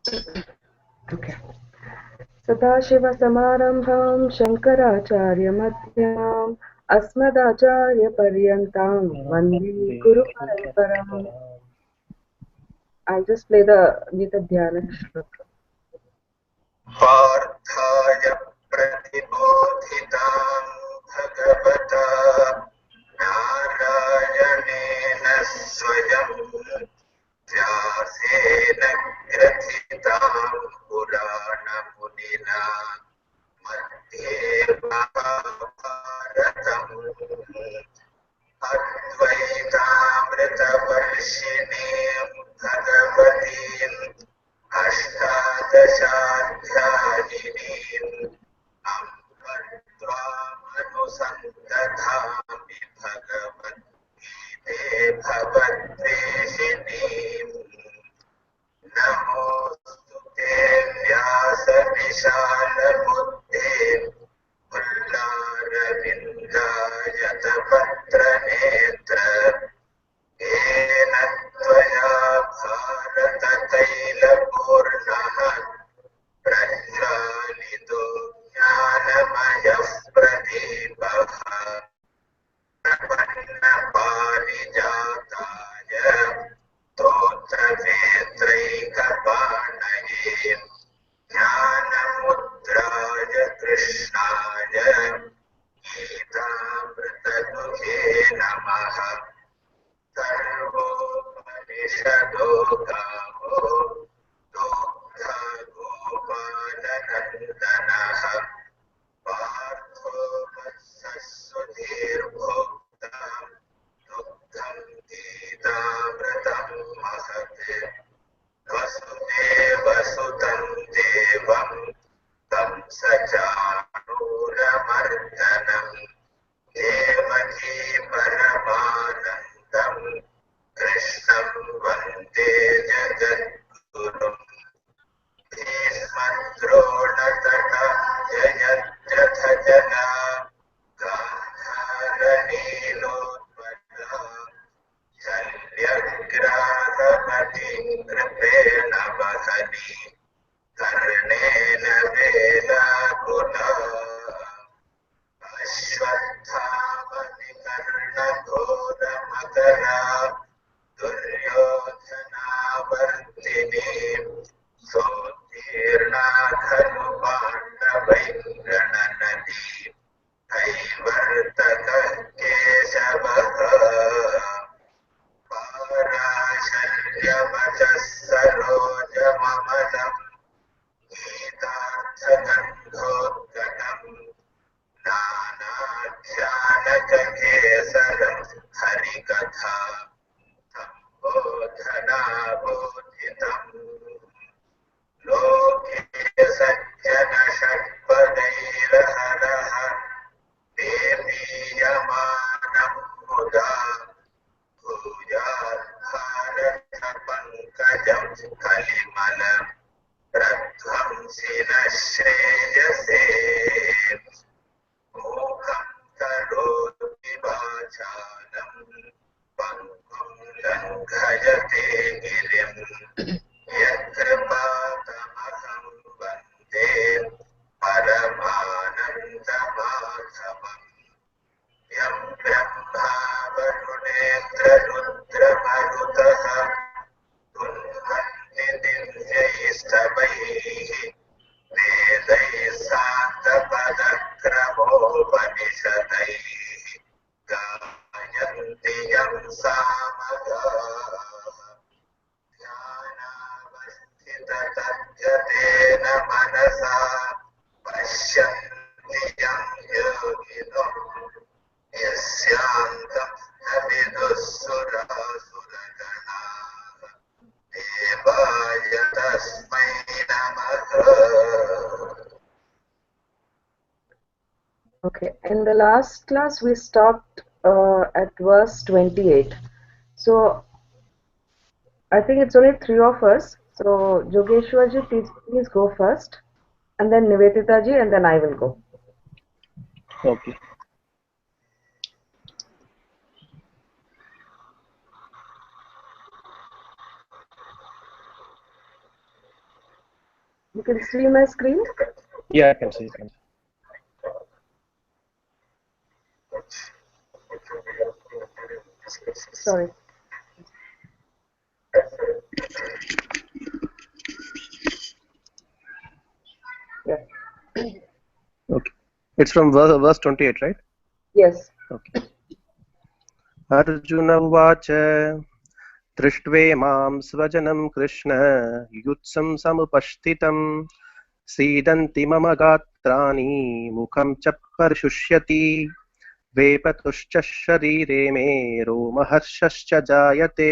Okay. सदाशिवसमारम्भां शङ्कराचार्यमध्यमाम् अस्मदाचार्यपर्यन्तां वन्दे वन्दे गुरुपरम्पराम्. गुरुपरम्पराम्। I'll just play the Gita Dhyana shloka. पार्थाय प्रतिबोधितां भगवता नारायणेन स्वयं व्यासेन ग्रथितां पुराणमुनिना मध्ये महाभारतम् अद्वैतामृतवर्षिणीं भगवतीम् अष्टादशाध्यायिनीम् अम्ब त्वामनुसन्दधामि भगवद्गीते भवद्वेषिणीम् नमोऽस्तु ते व्यासविशालबुद्धे पुल्लारविन्दायतपत्रनेत्र येन त्वया भारततैलपूर्णः प्रज्वालितो ज्ञानमयः प्रदीपः प्रपन्नपारिजाताय स्तोत्रवेत्रैकपाणये ज्ञानमुद्राय कृष्णाय गीतामृतदुहे नमः। सर्वोपनिषदो गावो दोग्धा गोपालनन्दनः पार्थो वत्सः दुग्धं गीतामृतं महत् वसुदेवसुतं देवं तं सचाणूरमर्दनम् देवकी परमानन्दं कृष्णं वन्दे जगद्गुरुम् भीष्मद्रोणतटा जयद्रथजना गान्धारनीलोत्पला शल्यग्राहमतिकृपेण वहनि कर्णेन वेलाकुला अश्वत्थामविकर्णघोरमकरा दुर्योधनावर्तिनीं सोत्तीर्णा खलु पाण्डवैर्गणनदी कैवर्तकः केशवः पाराशल्यवचः सरोजममलम् गीतार्थगन्धोद्गतम् नानाख्यानककेसरं हरिकथा सम्बोधनाबोधितम् लोके सज्जनषट्पदैरहरः देवीयमानं मुदा भूयात् भारतपङ्कजं कलिमल प्रध्वंसिनः श्रेयसे मूकं करोति वाचालं पङ्गुं लङ्घयते गिरिं यत्कृपातमहं वन्दे परमानन्दमाधवम् यं ब्रह्मा वरुणेन्द्ररुद्रमरुतः तुन्वन्ति दिव्यैस्तवैः वेदैः साङ्गपदक्रमोपनिषदैः गायन्ति यं सामगाः ध्यानावस्थिततद्गतेन मनसा पश्यन्ति यं योगिनो यस्यान्तं न विदुःसुरासुरगणाः देवाय तस्मै नमः। Okay, in the last class we stopped at verse 28. So I think it's only three of us. So Jogeshwarji, please go first, and then Nivedita ji, and then I will go. Okay. You can see my screen? Yeah, I can see. Sorry. Yeah. Okay. It's from verse 28, right? Yes. Okay. Arjuna uvacha दृष्ट्वेमां स्वजनं कृष्ण युत्सं समुपस्थितं सीदन्ति मम गात्राणि मुखं च परिशुष्यति वेपतुश्च शरीरे मे रोमहर्षश्च जायते.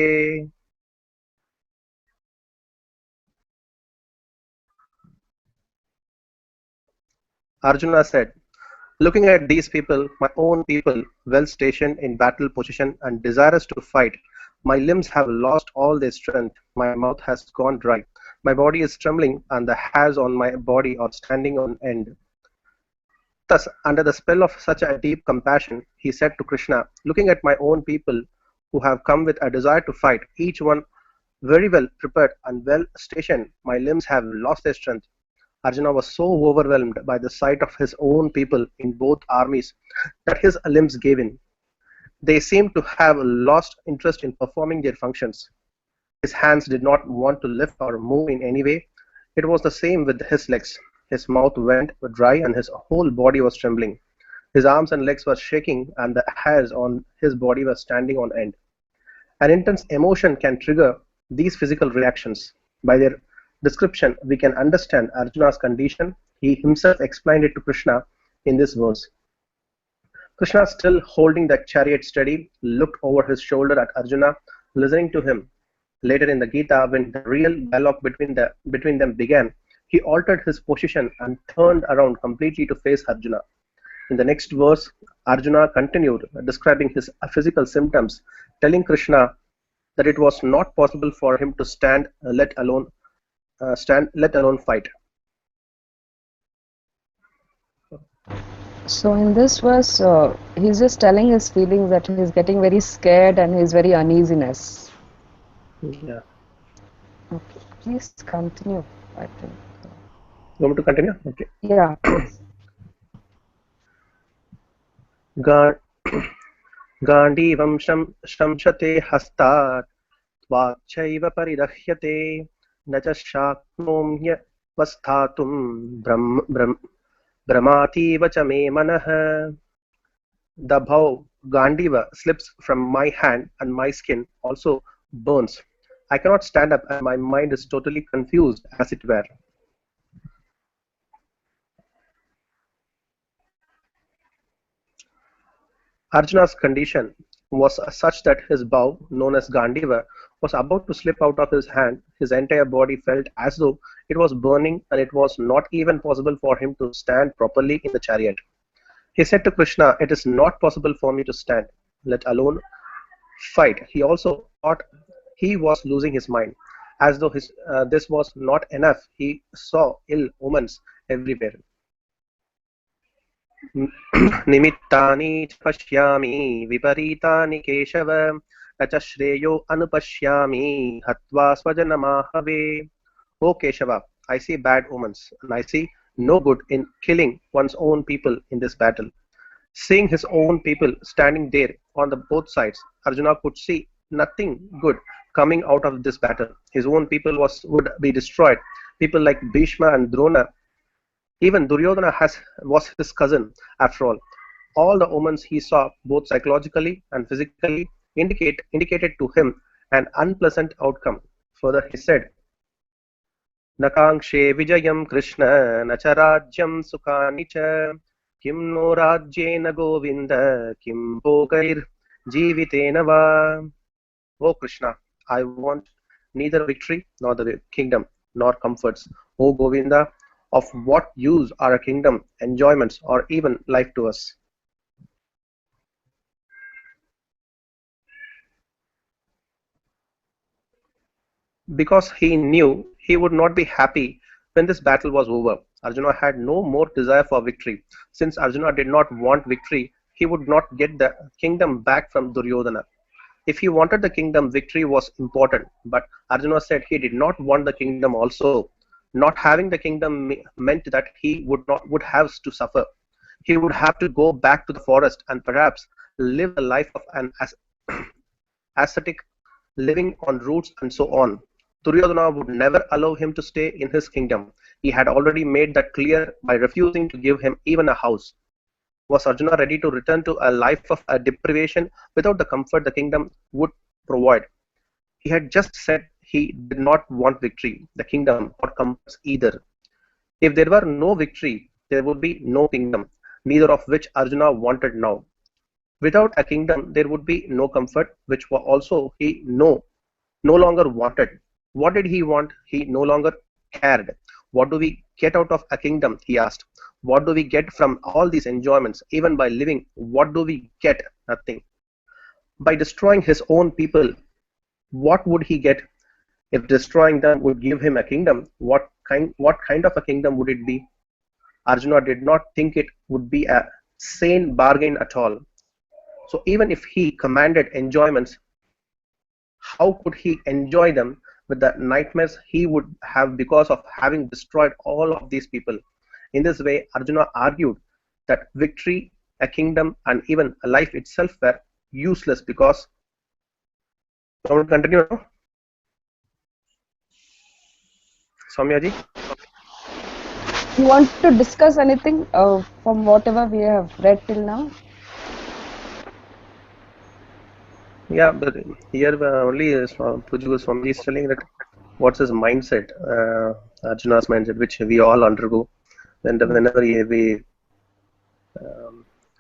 Arjuna said, looking at these people, my own people, well stationed in battle position and desirous to fight, my limbs have lost all their strength, my mouth has gone dry, my body is trembling, and the hairs on my body are standing on end. Thus, under the spell of such a deep compassion, he said to Krishna, looking at my own people who have come with a desire to fight, each one very well prepared and well stationed, my limbs have lost their strength. Arjuna was so overwhelmed by the sight of his own people in both armies that his limbs gave in. They seemed to have lost interest in performing their functions. His hands did not want to lift or move in any way. It was the same with his legs. His mouth went dry and his whole body was trembling. His arms and legs were shaking and the hairs on his body were standing on end. An intense emotion can trigger these physical reactions. By their description, we can understand Arjuna's condition. He himself explained it to Krishna in this verse. Krishna, still holding the chariot steady, looked over his shoulder at Arjuna, listening to him. Later in the Gita, when the real dialogue between them began, he altered his position and turned around completely to face Arjuna. In the next verse, Arjuna continued describing his physical symptoms, telling Krishna that it was not possible for him to let alone fight. So in this verse, he's just telling his feelings that he's getting very scared and he's very uneasiness. Yeah. Okay, please continue. I think. You want me to continue? Okay. Yeah, please. गाण्डीवं शंशते हस्तात् वाक्चैव परिदह्यते न च शाक्नोम्यवस्थातुं भ्रमातीव च मे मनः. The bow Gandiva slips from my hand and my skin also burns. I cannot stand up and my mind is totally confused as it were. Arjuna's condition was such that his bow, known as Gandiva, was about to slip out of his hand. His entire body felt as though it was burning and it was not even possible for him to stand properly in the chariot. He said to Krishna, it is not possible for me to stand, let alone fight. He also thought he was losing his mind. As though this was not enough, he saw ill omens everywhere. निमित्तानि च पश्यामि विपरीतानि केशव न च श्रेयो अनुपश्यामि हत्वा स्वजनमाहवे. O Keshava, I see bad omens and I see no good in killing one's own people in this battle. Seeing his own people standing there on the both sides, Arjuna could see nothing good coming out of this battle. His own people would be destroyed. People like Bhishma and Drona, even Duryodhana was his cousin after all. All the omens he saw, both psychologically and physically, indicated to him an unpleasant outcome. Further, he said, Nakangshe Vijayam Krishna Nacharajyam Sukhani cha Kim no Rajyena Govinda Kim Bhogair Jivitena va. O Krishna, I want neither victory nor the kingdom nor comforts. O Govinda, of what use are a kingdom, enjoyments, or even life to us? Because he knew he would not be happy when this battle was over. Arjuna had no more desire for victory. Since Arjuna did not want victory, he would not get the kingdom back from Duryodhana. If he wanted the kingdom, victory was important. But Arjuna said he did not want the kingdom also. Not having the kingdom meant that he would have to suffer. He would have to go back to the forest and perhaps live the life of an ascetic, living on roots and so on. Duryodhana would never allow him to stay in his kingdom. He had already made that clear by refusing to give him even a house. Was Arjuna ready to return to a life of deprivation without the comfort the kingdom would provide? He had just said he did not want victory, the kingdom, or comforts either. If there were no victory, there would be no kingdom, neither of which Arjuna wanted now. Without a kingdom, there would be no comfort, which also he no longer wanted. What did he want? He no longer cared. What do we get out of a kingdom? He asked. What do we get from all these enjoyments? Even by living, what do we get? Nothing. By destroying his own people, what would he get? If destroying them would give him a kingdom, what kind of a kingdom would it be? Arjuna did not think it would be a sane bargain at all. So even if he commanded enjoyments, how could he enjoy them with the nightmares he would have because of having destroyed all of these people? In this way, Arjuna argued that victory, a kingdom, and even life itself were useless because. I want to continue now. Soumyaji? You want to discuss anything from whatever we have read till now? Yeah, but here only Puju Swamiji is telling that what's his mindset, Arjuna's mindset, which we all undergo. Whenever we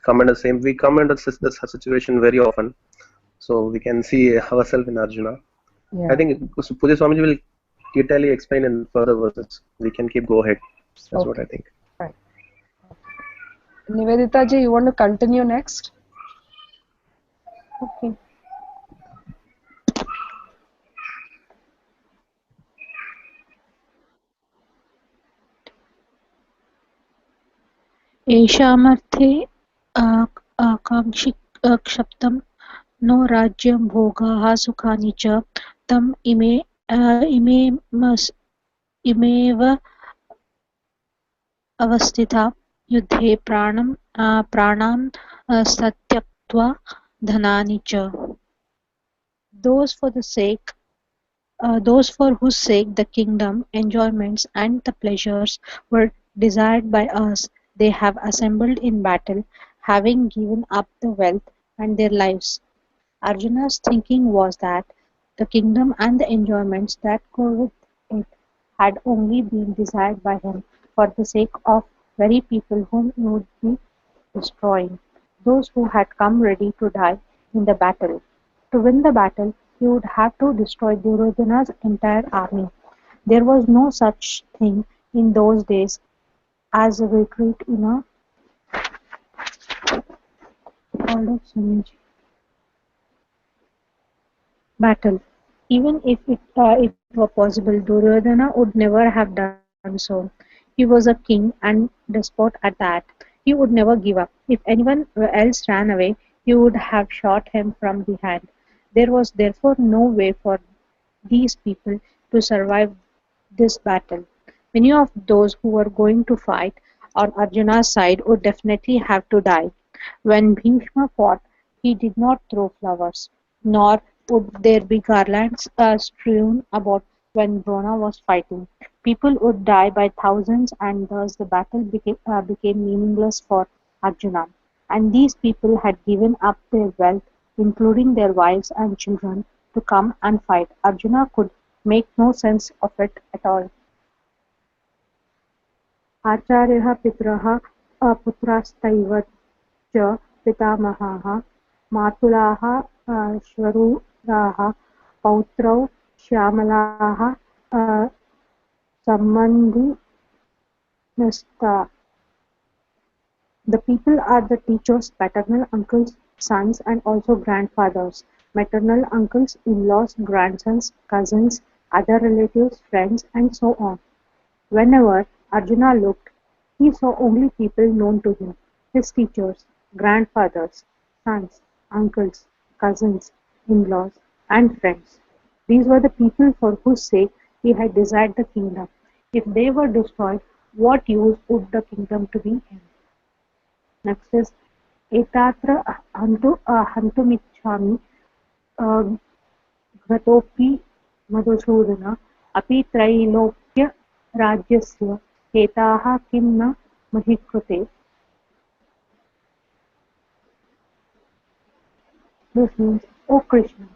come in the same, we come into this situation very often, so we can see ourselves in Arjuna. I Yeah. think Puja Swamiji will detailedly explain in further verses. We can keep go ahead. That's what Okay. I think. Fine. Nivedita ji, you want to continue next? Okay. येषामर्थे आकाङ्क्षितं नो राज्यं भोगाः सुखानि च तम् इमेव अवस्थिता युद्धे प्राणान् त्यक्त्वा धनानि च. Those for the sake those for whose sake the kingdom, enjoyments, and the pleasures were desired by us, they have assembled in battle, having given up the wealth and their lives. Arjuna's thinking was that the kingdom and the enjoyments that go with it had only been desired by him for the sake of very people whom he would be destroying, those who had come ready to die in the battle. To win the battle, he would have to destroy Duryodhana's entire army. There was no such thing in those days as a retreat in a battle. Even if it were possible, Duryodhana would never have done so. He was a king and despot at that. He would never give up. If anyone else ran away, he would have shot him from behind. There was therefore no way for these people to survive this battle. Many of those who were going to fight on Arjuna's side would definitely have to die. When Bhishma fought, he did not throw flowers, nor would there be garlands strewn about when Drona was fighting. People would die by thousands, and thus the battle became meaningless for Arjuna. And these people had given up their wealth, including their wives and children, to come and fight. Arjuna could make no sense of it at all. आचार्यः पितरः पुत्रास्तैव च पितामहाः मातुलाः श्वशुराः पौत्रौ श्यामलाः सम्बन्धिनस्ता. The people are the teachers, paternal uncles, sons, and also grandfathers, maternal uncles, in-laws, grandsons, cousins, other relatives, friends, and so on. Whenever Arjuna looked, he saw only people known to him, his teachers, grandfathers, sons, uncles, cousins, in-laws, and friends. These were the people for whose sake he had desired the kingdom. If they were destroyed, what use would the kingdom to be in? Next is एतात्र हन्तुमिच्छामि घ्नतोऽपि Madhusudan अपि त्रैलोक्यराज्यस्य हेताः किं न महीकृते. This means, O Krishna,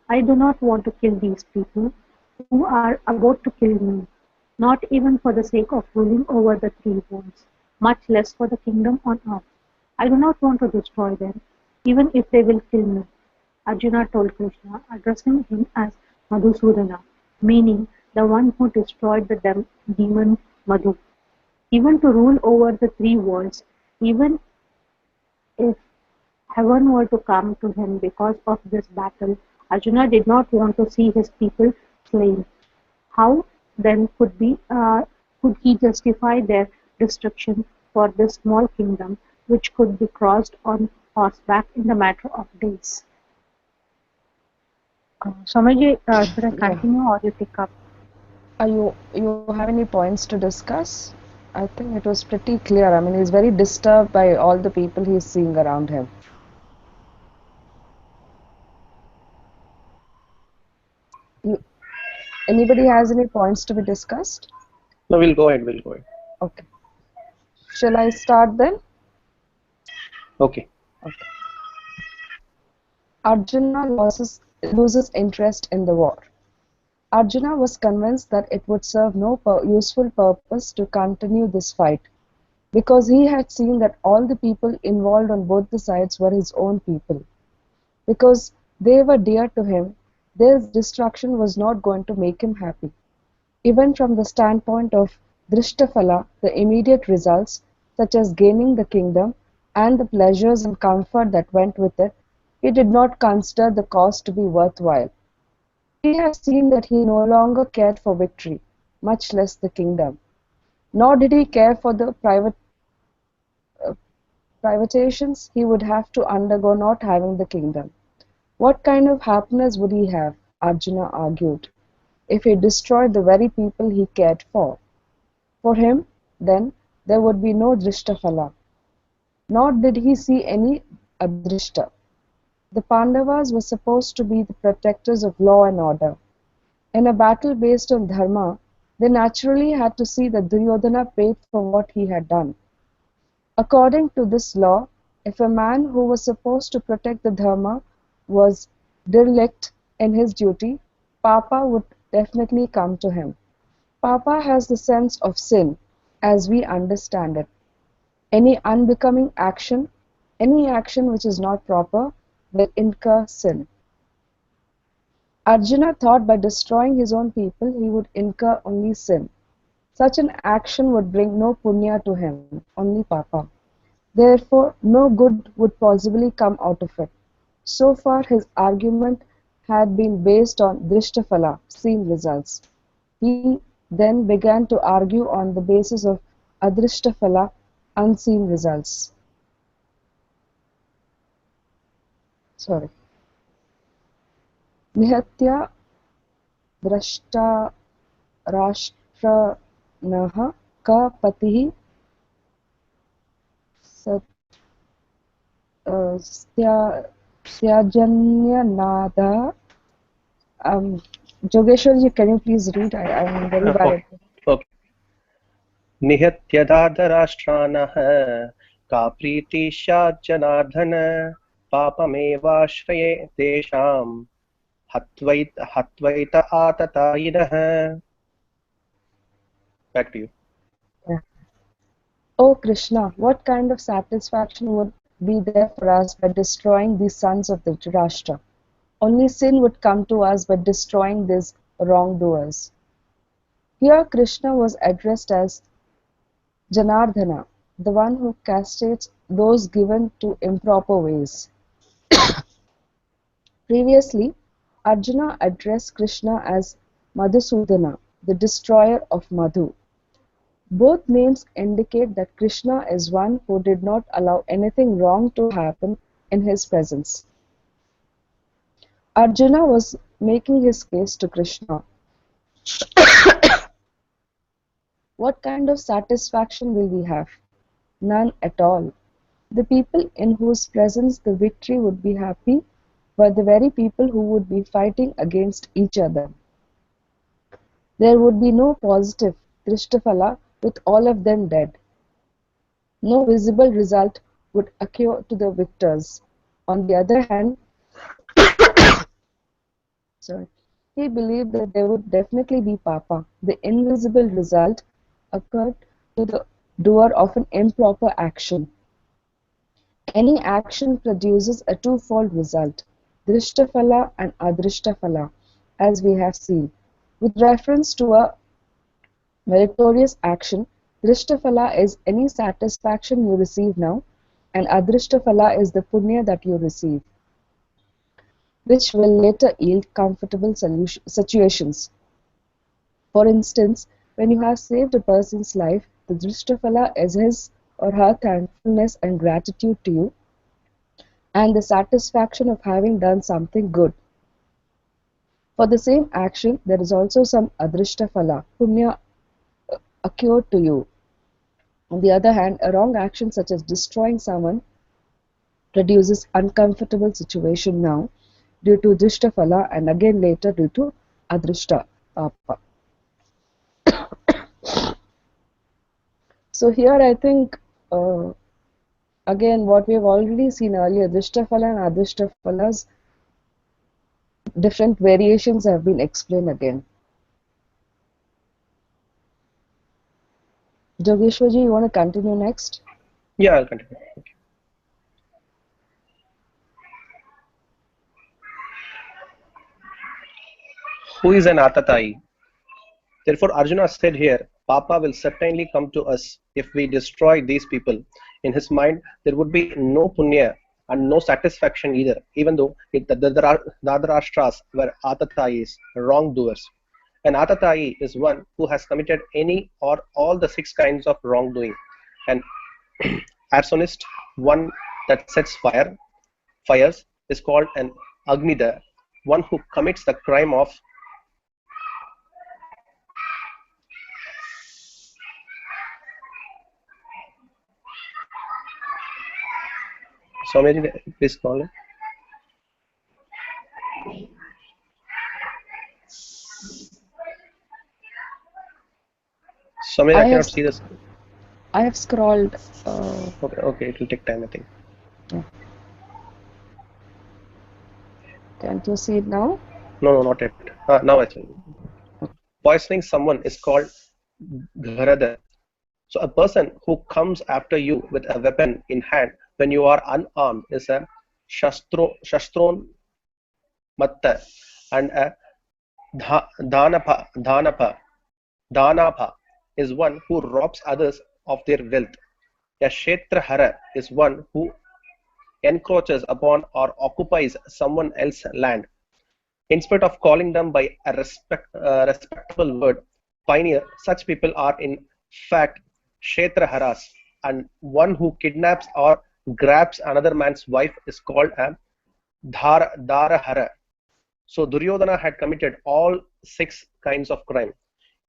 I do not want to kill these people who are about to kill me, not even for the sake of ruling over the three worlds, much less for the kingdom on earth. I do not want to destroy them, even if they will kill me. Arjuna told Krishna, addressing him as Madhusudana, meaning the one who destroyed the demon Madhu. Even to rule over the three worlds, even if heaven were to come to him because of this battle, Arjuna did not want to see his people slain. How then could he justify their destruction for this small kingdom which could be crossed on horseback in the matter of days? Swamiji, should I Yeah. continue or you pick up? You have any points to discuss? I think it was pretty clear. I mean, he's very disturbed by all the people he's seeing around him. You, anybody has any points to be discussed? No, we'll go ahead. We'll go ahead. Okay. Shall I start then? Okay. Okay. Arjuna loses interest in the war. Arjuna was convinced that it would serve no useful purpose to continue this fight, because he had seen that all the people involved on both the sides were his own people. Because they were dear to him, their destruction was not going to make him happy. Even from the standpoint of Drishtafala, the immediate results, such as gaining the kingdom and the pleasures and comfort that went with it, he did not consider the cost to be worthwhile. He had seen that he no longer cared for victory, much less the kingdom. Nor did he care for the privations he would have to undergo not having the kingdom. What kind of happiness would he have, Arjuna argued, if he destroyed the very people he cared for? For him, then, there would be no Drishtafala. Nor did he see any Abdrishta. The Pandavas were supposed to be the protectors of law and order. In a battle based on dharma, they naturally had to see that Duryodhana paid for what he had done. According to this law, if a man who was supposed to protect the dharma was derelict in his duty, Papa would definitely come to him. Papa has the sense of sin, as we understand it. Any unbecoming action, any action which is not proper, will incur sin. Arjuna thought by destroying his own people he would incur only sin. Such an action would bring no punya to him, only papa. Therefore, no good would possibly come out of it. So far, his argument had been based on Drishtafala, seen results. He then began to argue on the basis of Adrishtafala, unseen results. Sorry. निहत्य द्रष्टाराष्ट्रनः क पतिः स्याजन्यनादः. Jogeshwarji, can you please read? I'm very bad at it. Okay. निहत्यदार्धराष्ट्रानः का प्रीति स्यात् जनार्दन पापमेवाश्रये तेषाम् हत्वैत आततायिनः. Back to you. Yeah. Oh Krishna, what kind of satisfaction would be there for us by destroying these sons of the Dhritarashtra? Only sin would come to us by destroying these wrongdoers. Here Krishna was addressed as Janardhana, the one who castrates those given to improper ways. Previously, Arjuna addressed Krishna as Madhusudana, the destroyer of Madhu. Both names indicate that Krishna is one who did not allow anything wrong to happen in his presence. Arjuna was making his case to Krishna. what kind of satisfaction will we have? None at all. The people in whose presence the victory would be happy were the very people who would be fighting against each other. There would be no positive Drishtafala with all of them dead. No visible result would occur to the victors. On the other hand, sorry, he believed that there would definitely be Papa. The invisible result occurred to the doer of an improper action. Any action produces a twofold result, Drishtafala and Adrishtafala, as we have seen. With reference to a meritorious action, Drishtafala is any satisfaction you receive now, and Adrishtafala is the punya that you receive, which will later yield comfortable situations. For instance, when you have saved a person's life, the Drishtafala is his or her thankfulness and gratitude to you, and the satisfaction of having done something good. For the same action, there is also some Adrishtafala, punya occurred to you. On the other hand, a wrong action such as destroying someone produces uncomfortable situation now due to Drishtafala and again later due to Adrishta Papa. So here I think again what we have already seen earlier, Drishtafala and Adrishtafala's different variations have been explained again. Jogeshwarji, you want to continue next? Yeah, I'll continue. Okay. Who is an Atatai? Therefore, Arjuna said here, Papa will certainly come to us if we destroy these people. In his mind, there would be no punya and no satisfaction either, even though the Dhritarashtra's were Atatayis, wrongdoers. An Atatayi is one who has committed any or all the 6 kinds of wrongdoing. An arsonist, one that sets fires, is called an Agnida, one who commits the crime of Soumya, please call it. Soumya, I cannot see this. I have scrolled. Okay, it will take time, I think. Yeah. Can't you see it now? No, not yet. Now I think. Poisoning someone is called Gharada. So a person who comes after you with a weapon in hand when you are unarmed is a Shastron Matta, and a Dhanapa is one who robs others of their wealth. A Kshetrahara is one who encroaches upon or occupies someone else's land. Instead of calling them by a respectable word, pioneer, such people are in fact Kshetraharas, and one who kidnaps or grabs another man's wife is called a Dharahara. So Duryodhana had committed all 6 kinds of crime.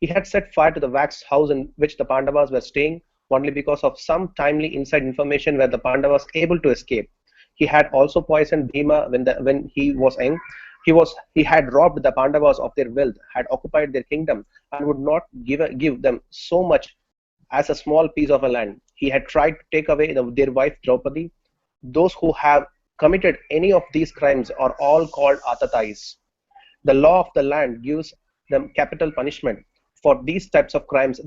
He had set fire to the wax house in which the Pandavas were staying only because of some timely inside information where the Pandavas able to escape. He had also poisoned Bhima when he was young. He had robbed the Pandavas of their wealth, had occupied their kingdom, and would not give them so much as a small piece of a land. He had tried to take away their wife Draupadi. Those who have committed any of these crimes are all called Atatais. The law of the land gives them capital punishment. For these types of crimes,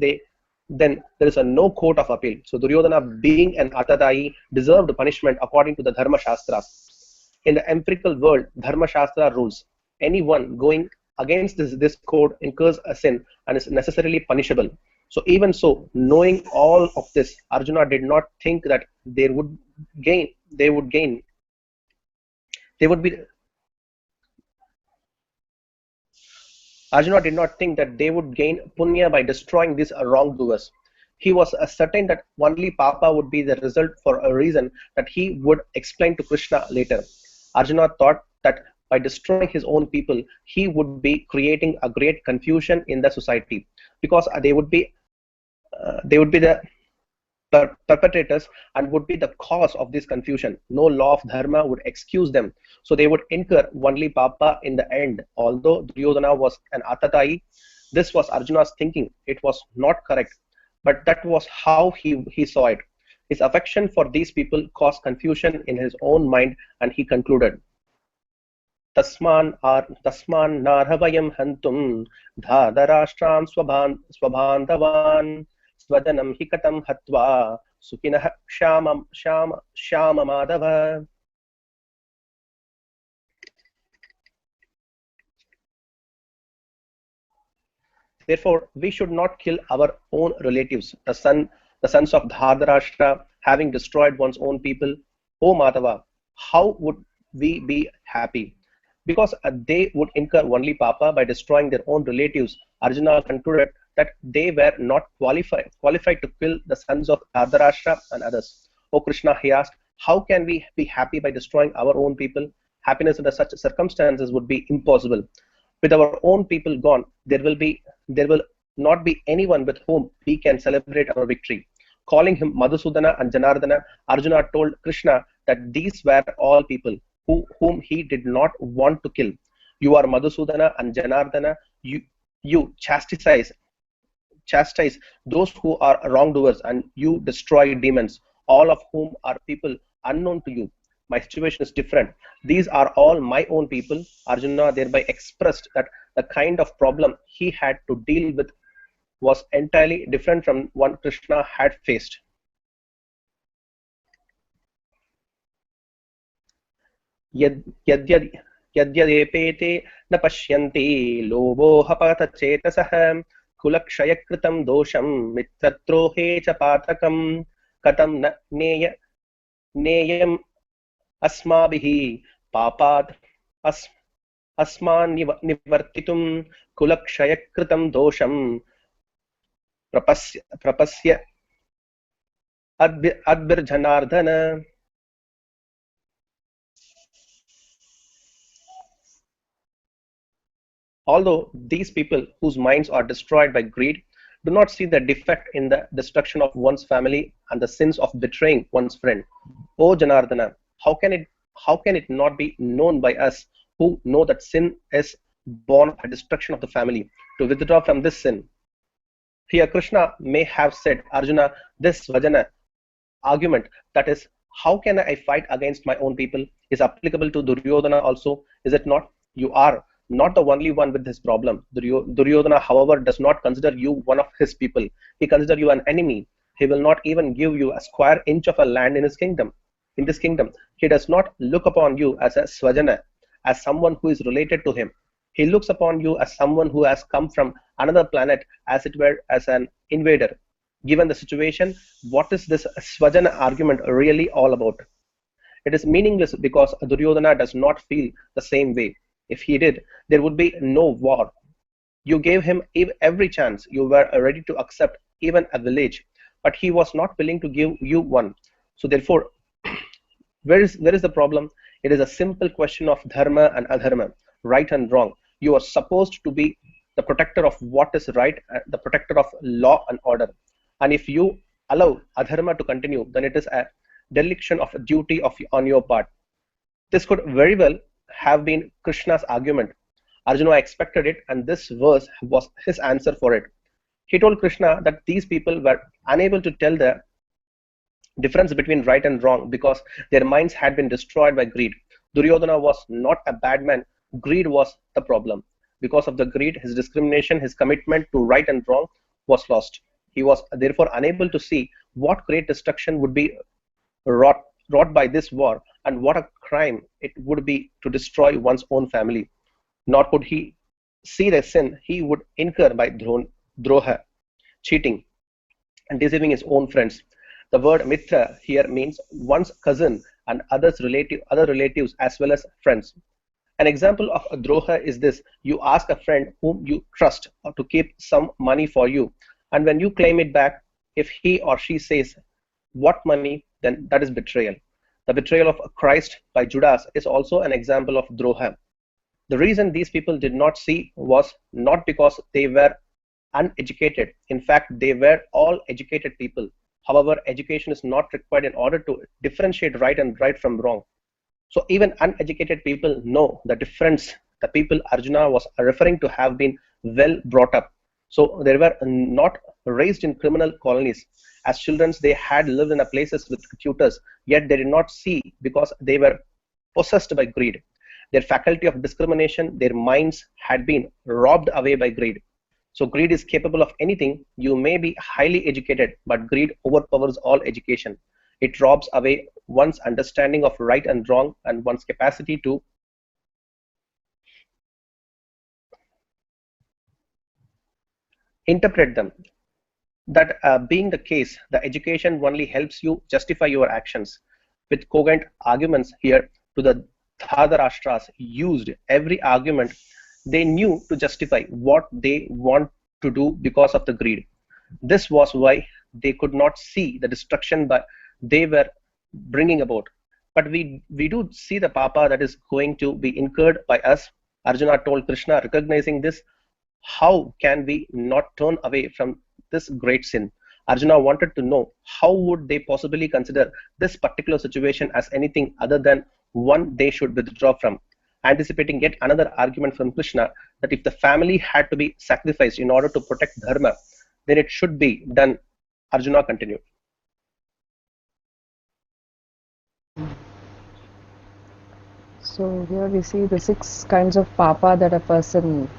then there is a no court of appeal. So Duryodhana, being an Atatai, deserved punishment according to the Dharma Shastras. In the empirical world, Dharma Shastra rules. Anyone going against this code incurs a sin and is necessarily punishable. So even so, knowing all of this, Arjuna did not think that they would be Arjuna did not think that they would gain punya by destroying these wrongdoers. He was certain that only Papa would be the result for a reason that he would explain to Krishna later. Arjuna thought that by destroying his own people, he would be creating a great confusion in the society because they would be They would be the perpetrators and would be the cause of this confusion. No law of dharma would excuse them, so they would incur only papa in the end. Although Duryodhana was an atatai, this was Arjuna's thinking. It was not correct, but that was how he saw it. His affection for these people caused confusion in his own mind, and he concluded, तस्मान् नार्हवयं हन्तुं धातराष्ट्रान् स्वबान्धवान् स्वजनं हि कथं हत्वा सुखिनः Shyam Madhav. Therefore, we should not kill our own relatives, the sons of Dhardharashtra, having destroyed one's own people. O Madhava, how would we be happy? Because they would incur only papa by destroying their own relatives. Arjuna concluded that they were not qualified to kill the sons of Dhardharashtra and others. O Krishna, he asked, how can we be happy by destroying our own people? Happiness under such circumstances would be impossible. With our own people gone, there will not be anyone with whom we can celebrate our victory. Calling him Madhusudana and Janardana, Arjuna told Krishna that these were all people whom he did not want to kill. You are Madhusudana and Janardana. You chastise those who are wrongdoers, and you destroy demons, all of whom are people unknown to you. My situation is different. These are all my own people. Arjuna thereby expressed that the kind of problem he had to deal with was entirely different from one Krishna had faced. Yadyadepete na pashyanti lobohapata chetasah kulakshayakritam dosham mitratrohe cha patakam katam na neyam अस्माभिः पापात् अस्मान् निवर्तितुं कुलक्षयकृतं दोषं प्रपस्य अद्भिर्जनार्दन. Although these people whose minds are destroyed by greed do not see the defect in the destruction of one's family and the sins of betraying one's friend. O Janardana, how can it not be known by us who know that sin is born by destruction of the family, to withdraw from this sin? Here Krishna may have said, Arjuna, this Vajana argument, that is, how can I fight against my own people, is applicable to Duryodhana also, is it not? You are not the only one with this problem. Duryodhana, however, does not consider you one of his people. He considers you an enemy. He will not even give you a square inch of a land in his kingdom. In this kingdom, he does not look upon you as a Swajana, as someone who is related to him. He looks upon you as someone who has come from another planet, as it were, as an invader. Given the situation, what is this Swajana argument really all about? It is meaningless because Duryodhana does not feel the same way. If he did, there would be no war. You gave him every chance. You were ready to accept even a village, but he was not willing to give you one. So therefore, where is the problem? It is a simple question of dharma and adharma, right and wrong. You are supposed to be the protector of what is right, the protector of law and order. And if you allow adharma to continue, then it is a dereliction of a duty on your part. This could very well have been Krishna's argument. Arjuna expected it, and this verse was his answer for it. He told Krishna that these people were unable to tell the difference between right and wrong because their minds had been destroyed by greed. Duryodhana was not a bad man. Greed was the problem. Because of the greed, his discrimination, his commitment to right and wrong was lost. He was therefore unable to see what great destruction would be wrought by this war, and what a crime it would be to destroy one's own family. Nor could he see the sin he would incur by droha, cheating, and deceiving his own friends. The word mitra here means one's cousin and other relatives as well as friends. An example of a droha is this: you ask a friend whom you trust to keep some money for you, and when you claim it back, if he or she says, "What money?" then that is betrayal. The betrayal of Christ by Judas is also an example of droha. The reason these people did not see was not because they were uneducated. In fact, they were all educated people. However, education is not required in order to differentiate right from wrong. So even uneducated people know the difference. The people Arjuna was referring to have been well brought up. So they were not raised in criminal colonies. As children, they had lived in a places with tutors, yet they did not see because they were possessed by greed. Their faculty of discrimination, their minds had been robbed away by greed. So greed is capable of anything. You may be highly educated, but greed overpowers all education. It robs away one's understanding of right and wrong and one's capacity to interpret them. That being the case, the education only helps you justify your actions. With cogent arguments here to the Dhartarashtras used every argument they knew to justify what they want to do because of the greed. This was why they could not see the destruction that they were bringing about. But we do see the papa that is going to be incurred by us. Arjuna told Krishna, recognizing this, how can we not turn away from this great sin? Arjuna wanted to know how would they possibly consider this particular situation as anything other than one they should withdraw from. Anticipating yet another argument from Krishna that if the family had to be sacrificed in order to protect dharma, then it should be done. Arjuna continued. So here we see the 6 kinds of papa that a person,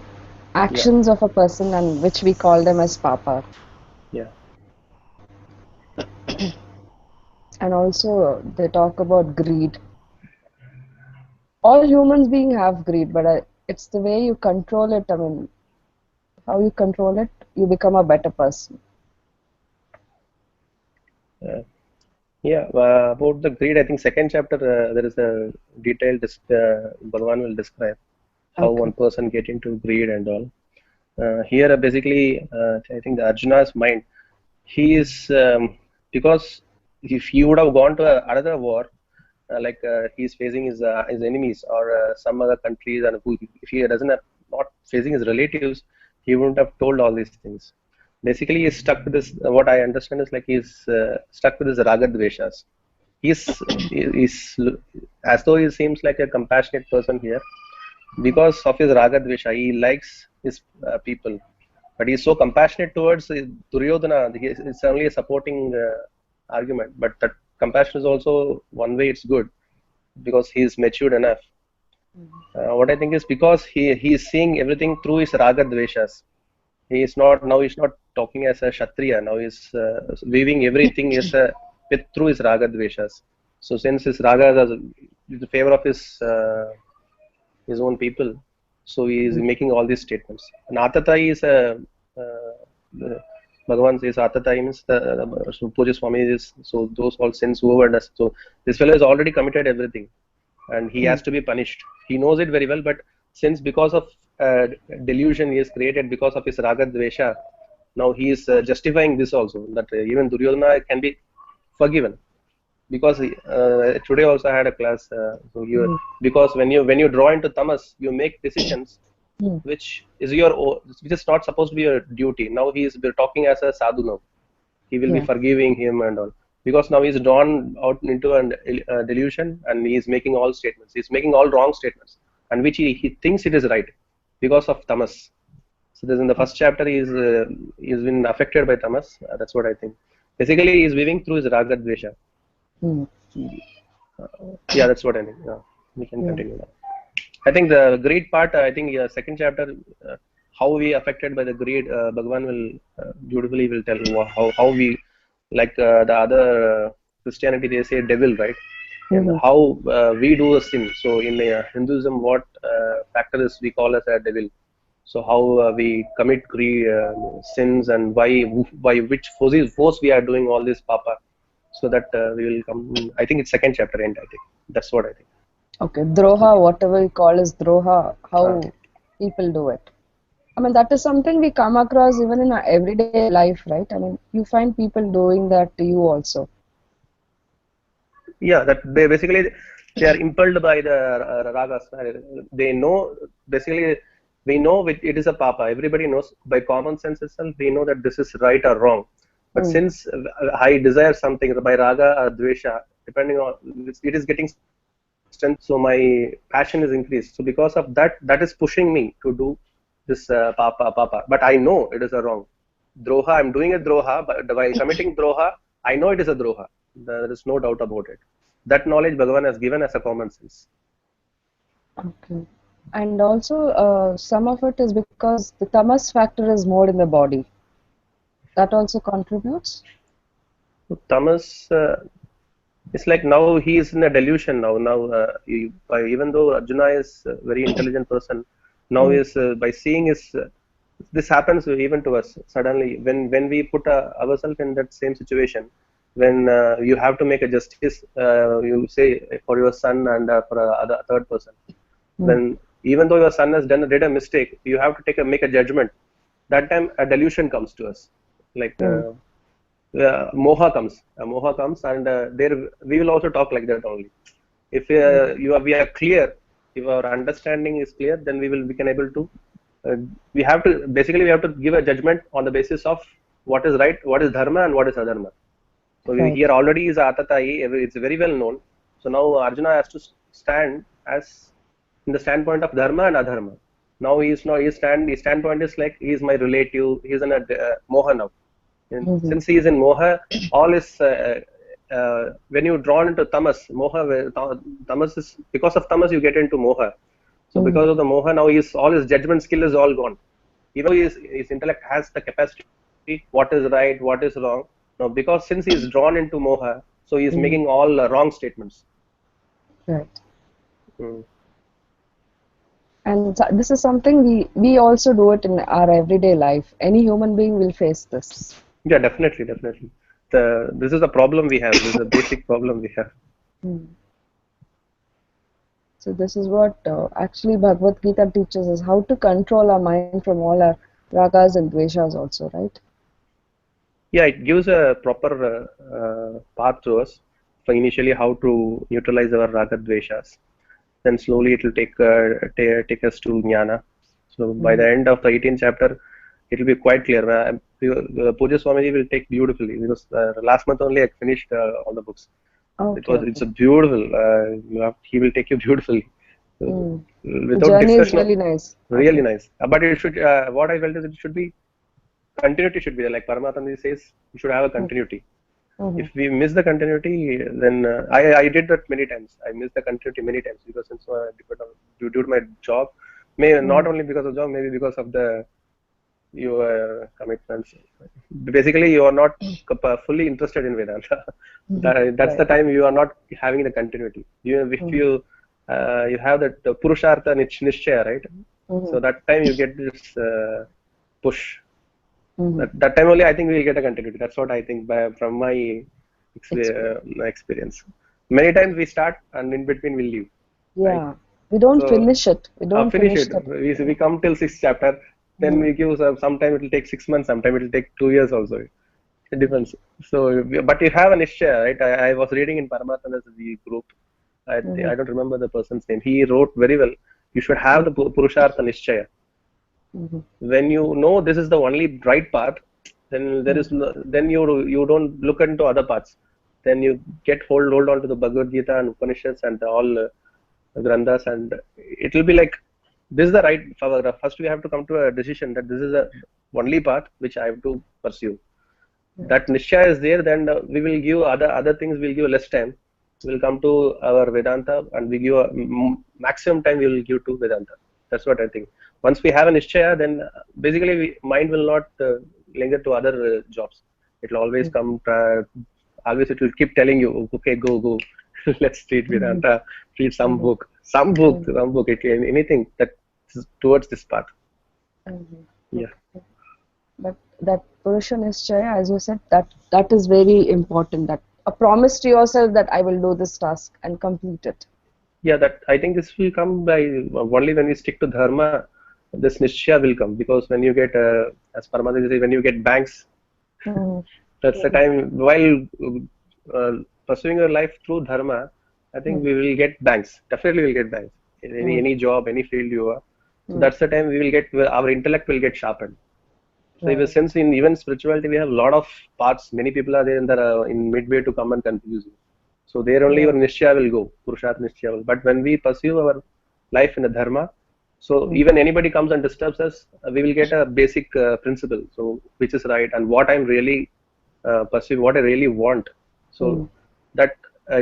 Yeah, actions of a person, and which we call them as papa. yeah, And also they talk about greed. All humans being have greed, but it's the way you control it. I mean, how you control it, you become a better person. yeah. Yeah, about the greed, I think second chapter there is a detailed Bhagavan will describe how Okay. one person get into greed and all. Here, basically, I think the Arjuna's mind, he is because if he would have gone to another war, like he's facing his enemies or some other countries, and who, if he doesn't have not facing his relatives, he wouldn't have told all these things. Basically, he's stuck with this. What I understand is like he's stuck with his raga dveshas. He's as though he seems like a compassionate person here because of his raga dvesha. He likes his people, but he's so compassionate towards Duryodhana. It's only a supporting argument, but that compassion is also one way it's good because he's matured enough. What I think is because he is seeing everything through his raga dveshas. He is not now. He's not talking as a kshatriya. Now he's weaving everything as a with through his raga dveshas. So since his raga is in favor of his own people, so he is making all these statements. And Atatai is a Bhagavan says Atatai means so Puja Swami is so those all sins whoever does. So this fellow has already committed everything, and he has to be punished. He knows it very well, but since because of delusion he has created because of his raga dvesha, now he is justifying this also that even Duryodhana can be forgiven because today also I had a class. So you because when you draw into tamas, you make decisions Hmm. which is which is not supposed to be your duty. Now he is talking as a sadhu now. He will be Yeah. forgiving him and all because now he's drawn out into an delusion and he is making all statements. He's making all wrong statements and which he thinks it is right because of tamas. So this in the first chapter he's been affected by tamas. That's what I think. Basically, he's weaving through his raga dvesha. Hmm. Yeah, that's what I think. Yeah, we can Yeah. continue now. I think the greed part. I think second chapter, how we affected by the greed. Bhagavan will beautifully will tell how we like the other Christianity. They say devil, right? And Mhm. how we do a sin. So in Hinduism, what factor is we call as a devil. So how we commit greed, sins and by which force we are doing all this papa. So that we will come. I think it's second chapter end. I think that's what I think. Okay. Droha, whatever we call as droha, Uh, how people do it. I mean, that is something we come across even in our everyday life, right? I mean, you find people doing that to you also. Yeah, that they basically they are impelled by the ragas. They know basically We know it is a papa. Everybody knows by common sense itself. We know that this is right or wrong. But Mm. since I desire something by raga or dvesha, depending on it is getting strength. So my passion is increased. So because of that, that is pushing me to do this papa. But I know it is a wrong droha. I'm doing a droha, but by committing droha, I know it is a droha. There is no doubt about it. That knowledge Bhagavan has given as a common sense. Okay. And also, some of it is because the tamas factor is more in the body. That also contributes. So Tamas, it's like now he is in a delusion now. Now, even though Arjuna is a very intelligent person, now Mm. is by seeing his this happens even to us suddenly when we put ourselves in that same situation when you have to make a justice you say for your son and for a other third person Mm. when even though your son has did a mistake you have to make a judgment that time a delusion comes to us like Mm. moha comes and there we will also talk like that only if Mm. we are clear if our understanding is clear then we can able to uh, we have to basically we have to give a judgment on the basis of what is right, what is dharma and what is adharma. So Right. here already is atatai, it's very well known. So now Arjuna has to stand as in the standpoint of dharma and adharma. Now he is not his standpoint is like he is my relative, he is in a moha now. And Mhm. since he is in moha, all is when you drawn into tamas, moha, tamas is because of tamas you get into moha. So Mhm. because of the moha, now all his judgment skill is all gone. Even though his intellect has the capacity, what is right, what is wrong. Now because since he is drawn into moha, so he is Mhm. making all wrong statements. Right. Mm. And this is something we also do it in our everyday life. Any human being will face this. Yeah, definitely. This is a problem we have. This is a basic problem we have. Mm. So this is what actually Bhagavad Gita teaches us how to control our mind from all our ragas and dveshas also, right? Yeah, it gives a proper path to us for initially how to neutralize our raga dveshas. Then slowly it will take us to jnana. So by Mm. the end of the 18th chapter, it will be quite clear. Puja Swamiji will take beautifully because last month only I finished all the books. Okay, It's okay. a beautiful. He will take you beautifully. So, Mm. The without journey is discussion, really nice. really Okay. nice. But it should. What I felt is it should be continuity should be there. Like Paramatma says, you should have a Mm. continuity. Mhm. If we miss the continuity, then I did that many times. I missed the continuity many times because since due to my job, may not Mhm. only because of job, maybe because of the your commitments. Basically, you are not fully interested in Vedanta. Mhm. That's the Right. time you are not having the continuity. If Mhm. you have that purushartha nishchaya, right? Mhm. So that time you get this push. Mhm. That time only I think we'll get a continuity. That's what I think from my Experience. experience. Many times we start and in between we leave, right? Yeah. We don't So finish it. We don't finish finish it. that. We come till sixth chapter. Then Mhm. we give sometime it will take 6 months. Sometime it will take 2 years also. It depends. So, but you have an issue, right? I was reading in Paramatma's the group. Mhm. I don't remember the person's name. He wrote very well. You should have the Purushartha Nishchaya. Mhm. When you know this is the only right path, then there is Mhm. no, then you don't look into other paths. Then you get hold on to the Bhagavad Gita and Upanishads and all granthas, and it will be like this is the right paragraph. First, we have to come to a decision that this is the only path which I have to pursue. That Right. Nishya is there, then we will give other things. We'll give less time. We'll come to our Vedanta, and we give maximum time. We will give to Vedanta. That's what I think. Once we have a Nishchaya, then basically mind will not linger to other jobs. It will always Mhm. come. Always it will keep telling you, okay, go. Let's read Mhm. Vedanta. Read some Mhm. book, some book, Mhm. some book. Anything that is towards this path. Mhm. Yeah. Okay. But that Purusha Nishchaya, as you said, that is very important. That a promise to yourself that I will do this task and complete it. Yeah, that I think this will come by only when we stick to dharma. This nishya will come because when you get, as Paramatma says, when you get banks, Mhm. that's the time. While uh, pursuing your life through dharma, I think Mhm. we will get banks. Definitely, will get banks in Mhm. any job, any field you are. So that's the time we will get, our intellect will get sharpened. So even Right. since in even spirituality we have a lot of paths, many people are there in the in midway to come and confuse you. So there only your Right. nishya will go, purushat nishya will. But when we pursue our life in the dharma, so Mm. even anybody comes and disturbs us, we will get a basic principle. So which is right and what I'm really pursuing, what I really want. So Mm. that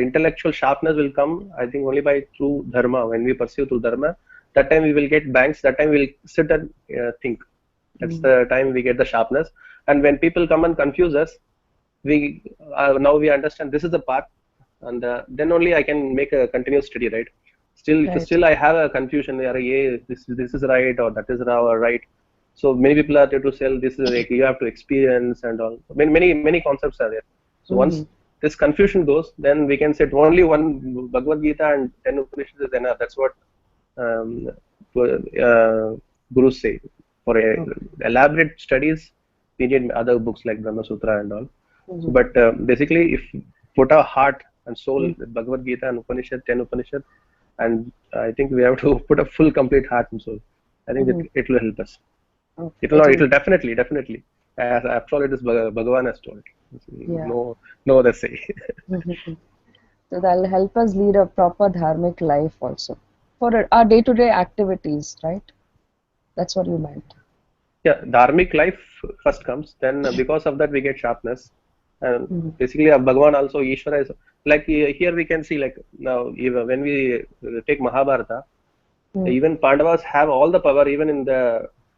intellectual sharpness will come, I think, only by through dharma. When we pursue through dharma, that time we will get banks. That time we'll sit and think. That's Mm. the time we get the sharpness. And when people come and confuse us, we now we understand this is the path, and then only I can make a continuous study, right? Still, if Right. still I have a confusion, yeah, this is right or that is right. So many people are there to sell this is like you have to experience and all. Many concepts are there. So once Mm. this confusion goes, then we can say only one Bhagavad Gita and 10 Upanishads is enough. That's what um, gurus say. For Okay. elaborate studies, we need other books like Brahma Sutra and all. So, Mm. but basically, if put our heart and soul Mm. with Bhagavad Gita and Upanishad, 10 Upanishad, and I think we have to put a full, complete heart and soul. I think Mm. it will help us. Okay. It will not. It It'll. will definitely. As after all, it is Bhagavan has told. Yeah. No, no other say. Mhm. So that'll help us lead a proper dharmic life also for our day-to-day activities, right? That's what you meant. Yeah, dharmic life first comes, then because of that we get sharpness. And Mm. basically, Bhagavan also, Ishvara is like here we can see like now even when we take Mahabharata, Mm. even Pandavas have all the power, even in the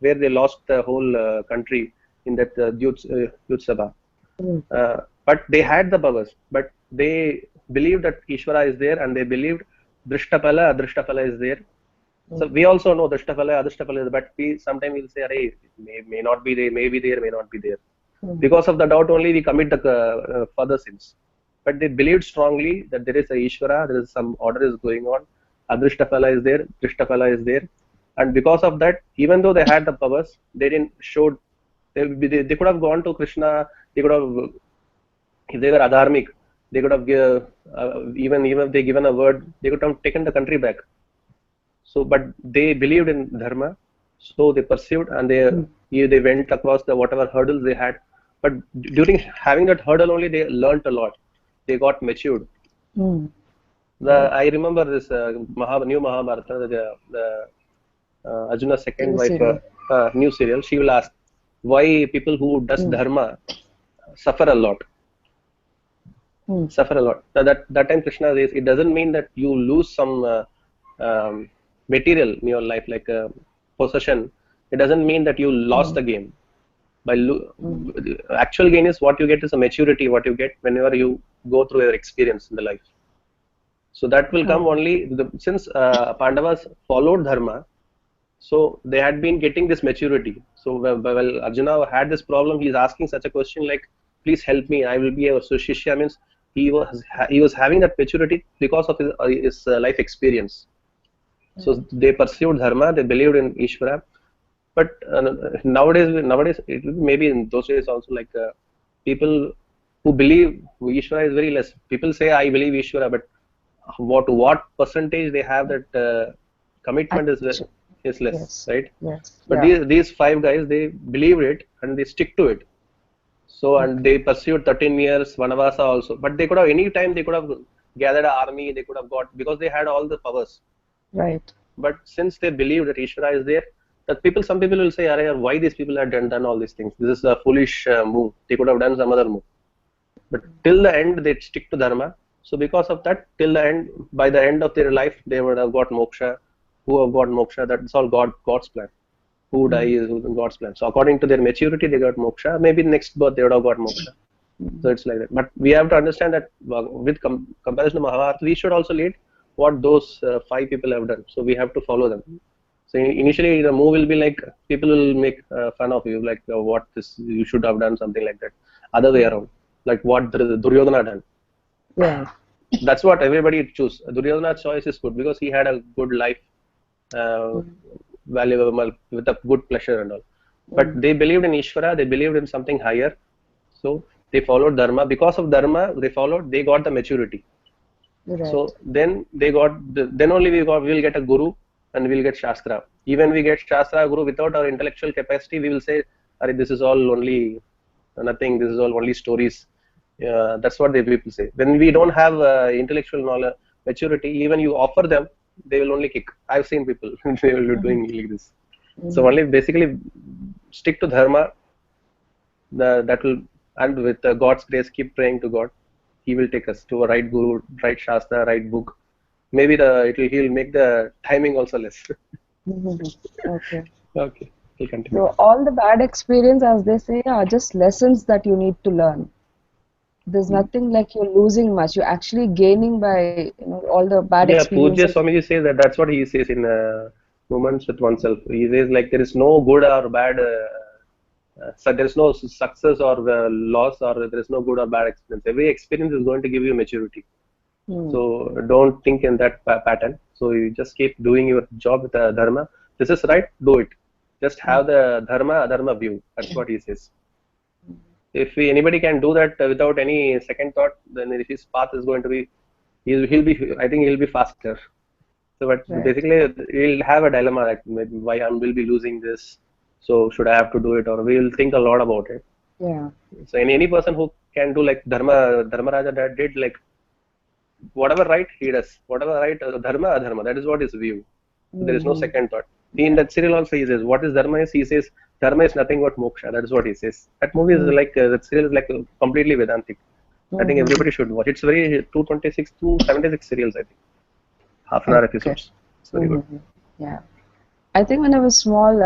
where they lost the whole country in that Yutsabha. Mm. But they had the powers, but they believed that Ishvara is there, and they believed Drishtapala, Adrishtapala is there. So Mm. we also know Drishtapala, Adrishtapala, but we sometimes will say, "Arey, may not be there, may be there, may not be there." Mm. Because of the doubt only, we commit the further sins. But they believed strongly that there is a Ishvara, there is some order is going on. Adrishtapala is there, Drishtapala is there, and because of that, even though they had the powers, they didn't show. They could have gone to Krishna. They could have, if they were adharmic, they could have even if they given a word, they could have taken the country back. So, but they believed in dharma, so they pursued and Mm. they went across the whatever hurdles they had. But during having that hurdle only, they learned a lot. They got matured. Mm. The Right. I remember this new Mahabharata, Arjuna's second TV wife, serial. new serial. She will ask why people who does Mm. dharma suffer a lot. Mm. Suffer a lot. Now that time Krishna says it doesn't mean that you lose some material in your life like possession. It doesn't mean that you lost Mm. the game. By Mm. actual gain is what you get is a maturity. What you get whenever you go through your experience in the life. So that will come Oh. only since Pandavas followed dharma. So they had been getting this maturity. So well, Arjuna had this problem. He's asking such a question like, "Please help me. I will be a." So Shishya means he was having that maturity because of his life experience. So Right. they pursued dharma. They believed in Ishvara. But nowadays, maybe in those days also like people who believe Ishvara is very less. People say I believe Ishvara, but what percentage they have that commitment Actu- is less, yes. right? Yes. But Yeah. these five guys, they believed it and they stick to it. So and Okay. they pursued 13 years Vanavasa also. But they could have any time they could have gathered an army. They could have got because they had all the powers. Right. But since they believe that Ishvara is there, that some people will say, "Arey, why these people have done all these things? This is a foolish move. They could have done some other move." But till the end, they stick to dharma. So because of that, till the end, by the end of their life, they would have got moksha. Who have got moksha? That's all God's plan. Who Mm. dies is God's plan. So according to their maturity, they got moksha. Maybe next birth they would have got moksha. So Mm. it's like that. But we have to understand that with comparison to Mahabharata, we should also lead what those five people have done. So we have to follow them. So initially, the move will be like people will make fun of you, like what this you should have done something like that. Other way Mm. around, like what Duryodhana done. Yeah. That's what everybody choose. Duryodhana's choice is good because he had a good life, uh, Mm. valuable with a good pleasure and all. But Mm. they believed in Ishvara, they believed in something higher. So they followed Dharma. Because of Dharma, they got the maturity. Right. So then they got then only we will get a guru. and we'll get Shastra. Even we get Shastra Guru without our intellectual capacity, we will say, "Arey, this is all only nothing. This is all only stories." That's what the people say. When we don't have intellectual knowledge, maturity, even you offer them, they will only kick. I've seen people they will be doing like this. So only basically stick to dharma. That will, and with God's grace, keep praying to God. He will take us to a right guru, right shastra, right book. Maybe he'll make the timing also less. Okay. Okay, we'll continue. So all the bad experience, as they say, are just lessons that you need to learn. There's nothing like you're losing much. You're actually gaining by, all the bad Yeah, Pujya experiences. Swamiji says that that's what he says in Moments with Oneself. He says like there is no good or bad, so there is no success or loss, or there is no good or bad experience. Every experience is going to give you maturity. Hmm. So don't think in that pattern. So you just keep doing your job with the dharma. This is right, do it. Just have the dharma adharma view. That's what he says. If anybody can do that without any second thought, then his path is going to be, he'll be, I think he'll be faster. So, but Right. basically, we'll have a dilemma like maybe why I will be losing this. So, should I have to do it, or we'll think a lot about it. Yeah. So, any person who can do like Dharmaraja that did like whatever right he does, whatever right dharma adharma. That is what his view. So there is no Mm-hmm. second thought. He in that serial also he says what is dharma is. He says dharma is nothing but moksha. That is what he says. That movie is like that serial is like completely Vedantic. I think Mm-hmm. everybody should watch. It's very 226, 276 serials. I think half an hour Okay. episodes. It's very good. Mm-hmm. Yeah. I think when I was small,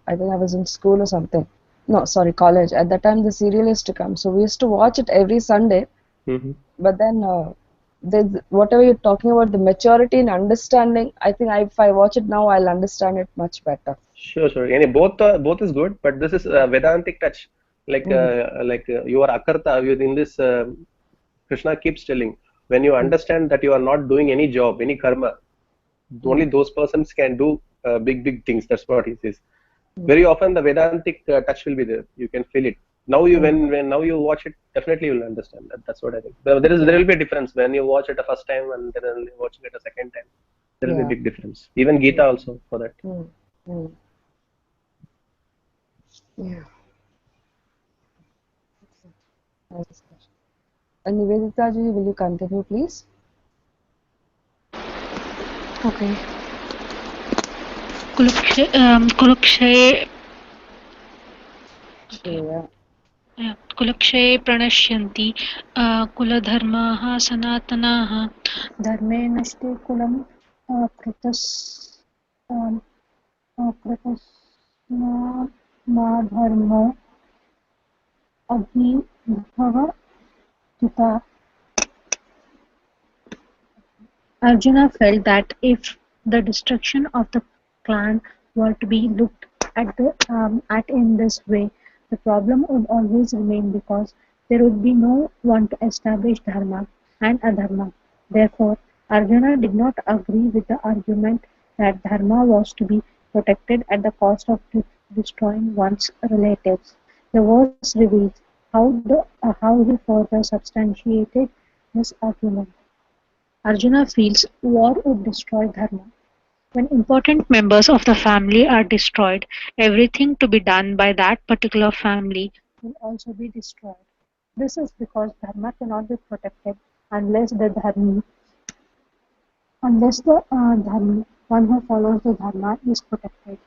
I think I was in school or something. No, sorry, college. At that time, the serial used to come. So we used to watch it every Sunday. Mm-hmm. But then, whatever you're talking about, the maturity and understanding, I think if I watch it now, I'll understand it much better. Sure, sure. And both is good, but this is Vedantic touch. Mm. You are akarta. You in this Krishna keeps telling when you understand that you are not doing any job, any karma, only Mm. those persons can do big things. That's what he says. Mm. Very often the Vedantic touch will be there. You can feel it. Now you Mm. when now you watch it, definitely you will understand that. That's what I think. There Yeah. will be a difference when you watch it the first time and then watching it a second time. There will be a Yeah. big difference. Even Gita also for that. Mm. Mm. Yeah. Nice discussion. And Nivedita ji, will you continue, please? Okay. Kulukshe Yeah. कुलक्षये प्रणश्यन्ति कुलधर्माः सनातनाः धर्मे नष्टे कुलं कृतस् कृतस्माद्धर्मो अभिभवत्युत Arjuna felt that if the destruction of the clan were to be looked at in this way, the problem would always remain because there would be no one to establish dharma and adharma. Therefore, Arjuna did not agree with the argument that dharma was to be protected at the cost of destroying one's relatives. The verse reveals how he further substantiated this argument. Arjuna feels war would destroy dharma. When important members of the family are destroyed, everything to be done by that particular family will also be destroyed. This is because dharma cannot be protected unless the dharmi, one who follows the dharma, is protected.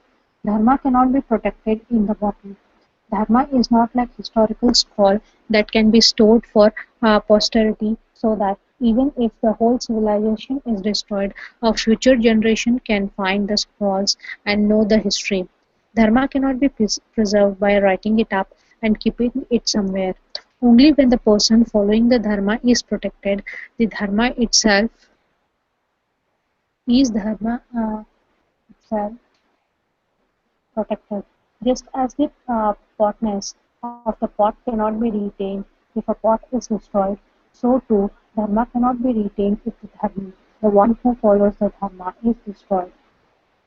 Dharma cannot be protected in the body. Dharma is not like historical scroll that can be stored for posterity so that even if the whole civilization is destroyed, a future generation can find the scrolls and know the history. Dharma cannot be preserved by writing it up and keeping it somewhere. Only when the person following the dharma is protected, the dharma itself protected. Just as the potness of the pot cannot be retained if a pot is destroyed, so too dharma cannot be retained if the one who follows the dharma, is destroyed.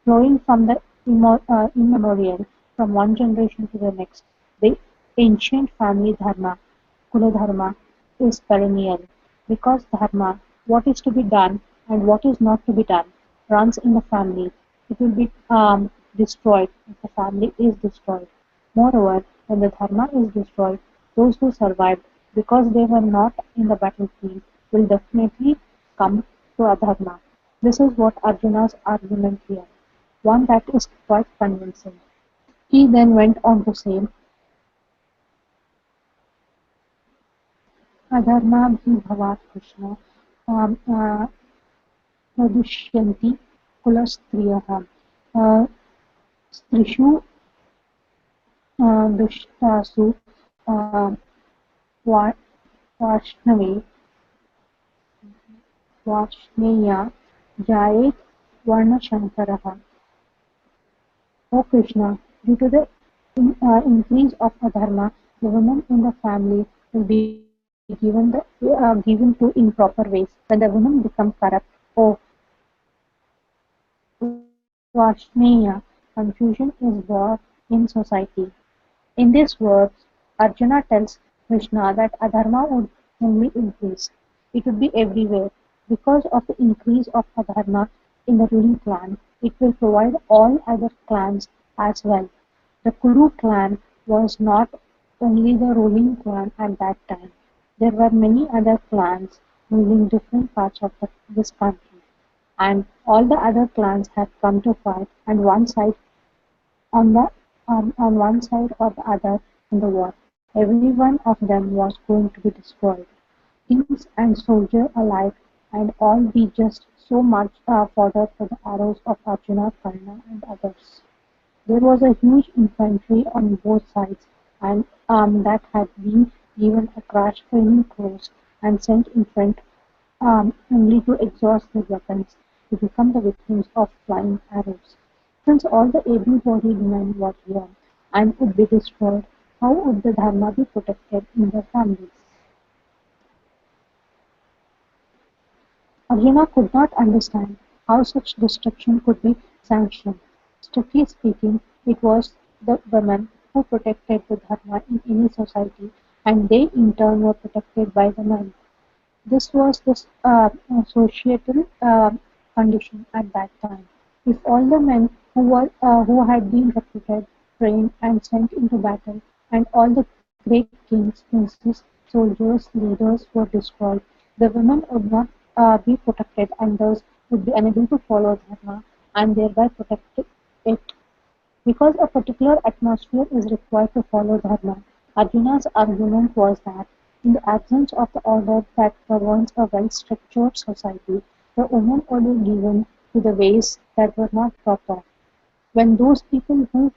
Flowing from the immemorial from one generation to the next, the ancient family dharma, Kuladharma, is perennial, because dharma, what is to be done and what is not to be done, runs in the family. it will be destroyed if the family is destroyed. Moreover, when the dharma is destroyed, those who survived because they were not in the battlefield will definitely come to adharma. This is what Arjuna's argument here, one that is quite convincing. He then went on to say, अधर्माभिभवात् Krishna प्रदुष्यन्ति कुलस्त्रियः स्त्रीषु दुष्टासु वा- वाष्णवे वार्ष्णेया जायेत वर्णशङ्करः. O Krishna, due to the increase of adharma, the women in the family will be given to improper ways. When the women become corrupt, O Varshneye, confusion is brought in society. In these words, Arjuna tells Krishna that adharma would only increase. It would be everywhere. Because of the increase of adharma in the ruling clan, it will provide all other clans as well. The Kuru clan was not only the ruling clan at that time. There were many other clans ruling different parts of this country, and all the other clans had come to fight on the on one side or the other in the war. Every one of them was going to be destroyed. Kings and soldiers alike, and all be just so much fodder for the arrows of Arjuna, Karna, and others. There was a huge infantry on both sides, and that had been given a crash training course and sent in front only to exhaust their weapons, to become the victims of flying arrows. Since all the able-bodied men were here and would be destroyed, how would the Dharma be protected in their families? Arjuna could not understand how such destruction could be sanctioned. Strictly speaking, it was the women who protected the Dharma in any society, and they in turn were protected by the men. This was the societal condition at that time. If all the men who had been recruited, trained, and sent into battle, and all the great kings, princes, soldiers, leaders were destroyed, the women would not be protected, and thus would be unable to follow dharma and thereby protect it. Because a particular atmosphere is required to follow dharma, Arjuna's argument was that in the absence of the order that governs a well-structured society, the women would be given to the ways that were not proper. When those people who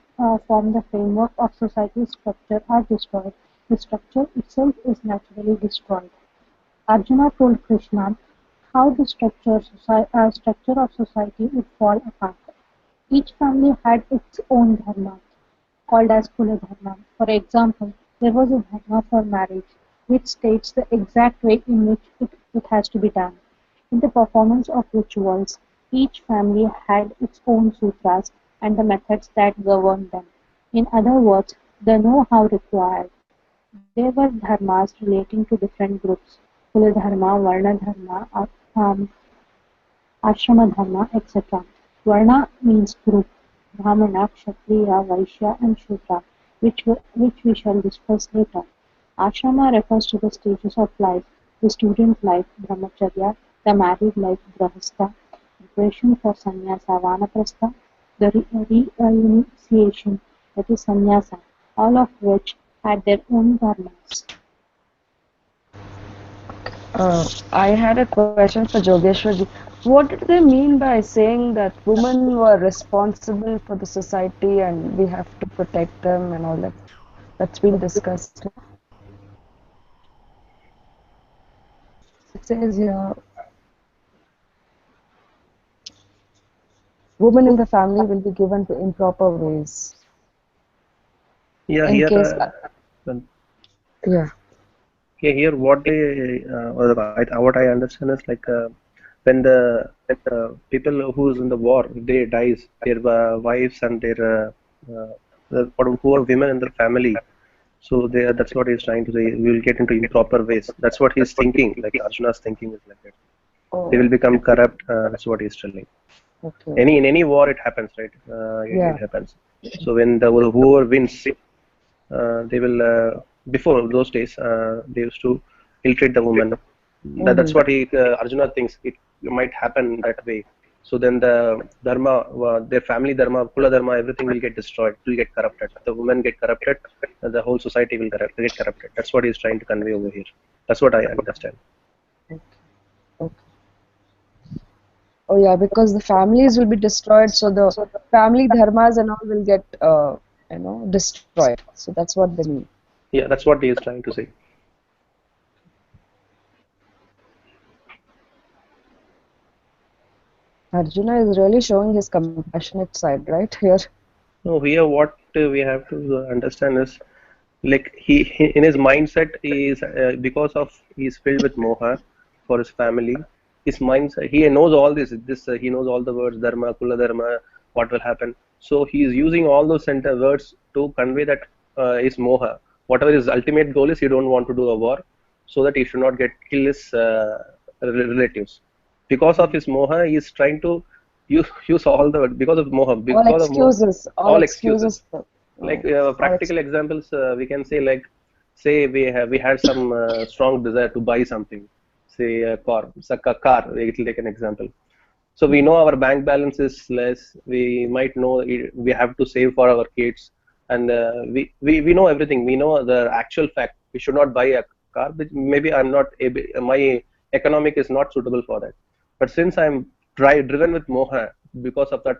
form the framework of society's structure are destroyed, the structure itself is naturally destroyed. Arjuna told Krishna how the structure of society would fall apart. Each family had its own dharma, called as Kuladharma. For example, there was a dharma for marriage, which states the exact way in which it has to be done. In the performance of rituals, each family had its own sutras and the methods that governed them. In other words, the know-how required. There were dharmas relating to different groups: Kuladharma, Varna Dharma, Ashrama Dharma, etc. Varna means group: Brahmana, Kshatriya, Vaishya and Shudra, which we shall discuss later. Ashrama refers to the stages of life: the student life, Brahmacharya; the married life, Grahastha; preparation for sannyasa, Vanaprastha; the re-initiation, that is sannyasa, all of which had their own dharmas. I had a question for Jogeshwarji. What did they mean by saying that women were responsible for the society and we have to protect them and all that? That's been discussed. It says here, women in the family will be given to improper ways. Yeah, In here, case, yeah. here what they, what I understand is like when the people who's in the war, they dies, their wives and their who are women in the family. So that's what he's trying to say. We will get into improper ways. That's what he's thinking. Like Arjuna's thinking is like that. They will Oh, become corrupt. That's what he's telling. Okay. In any war it happens, right? It Yeah. happens. So when the whoever wins, they will before those days they used to ill-treat the woman. That's Mm-hmm. what Arjuna thinks it might happen that way. So then the dharma, their family dharma, kula dharma, everything will get destroyed, will get corrupted. The women get corrupted, the whole society will get corrupted. That's what he's trying to convey over here. That's what I understand. Okay. Okay. Oh yeah, because the families will be destroyed, so the family dharmas and all will get destroyed. So that's what they mean. Yeah, that's what he is trying to say. Arjuna is really showing his compassionate side right here. No, here what we have to understand is, like he in his mindset is because of he's filled with moha for his family. His mindset, he knows all this he knows all the words dharma, kula dharma, what will happen. So he is using all those center words to convey that his moha, whatever his ultimate goal is, he don't want to do a war, so that he should not get kill his relatives. Because of his moha, he is trying to use all the because of moha, because of moha, All all excuses. excuses. Like All practical examples, we can say, like, say we had some strong desire to buy something, say a car. So a car, we will take an example. So we know our bank balance is less. We might know we have to save for our kids, and we know everything. We know the actual fact. We should not buy a car. But maybe I'm not able. My economic is not suitable for that. But since I'm driven with moha because of that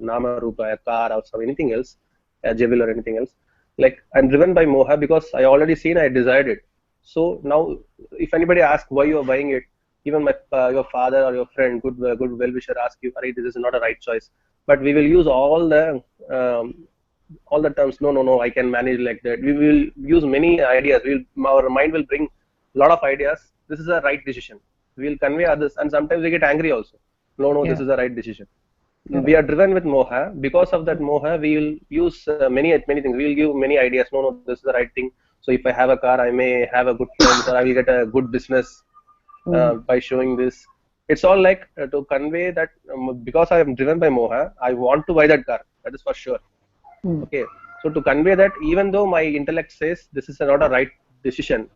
nama rupa, a car or some anything else, a jewel or anything else, like I'm driven by moha because I already seen I desired it. So now, if anybody asks why you are buying it, even your father or your friend, good well wisher, ask you, "Arey, this is not a right choice." But we will use all the terms. No, no, no. I can manage like that. We will use many ideas. Our mind will bring a lot of ideas. This is a right decision. We will convey others, and sometimes we get angry also. No, no, this Yeah, is the right decision. We are correct. driven with moha. Because of that moha, we will use many things. We will give many ideas. No, no, this is the right thing. So if I have a car, I may have a good friends, or I will get a good business Mm. by showing this. It's all like to convey that because I am driven by moha, I want to buy that car. That is for sure. Mm. Okay. So to convey that, even though my intellect says this is not a right decision,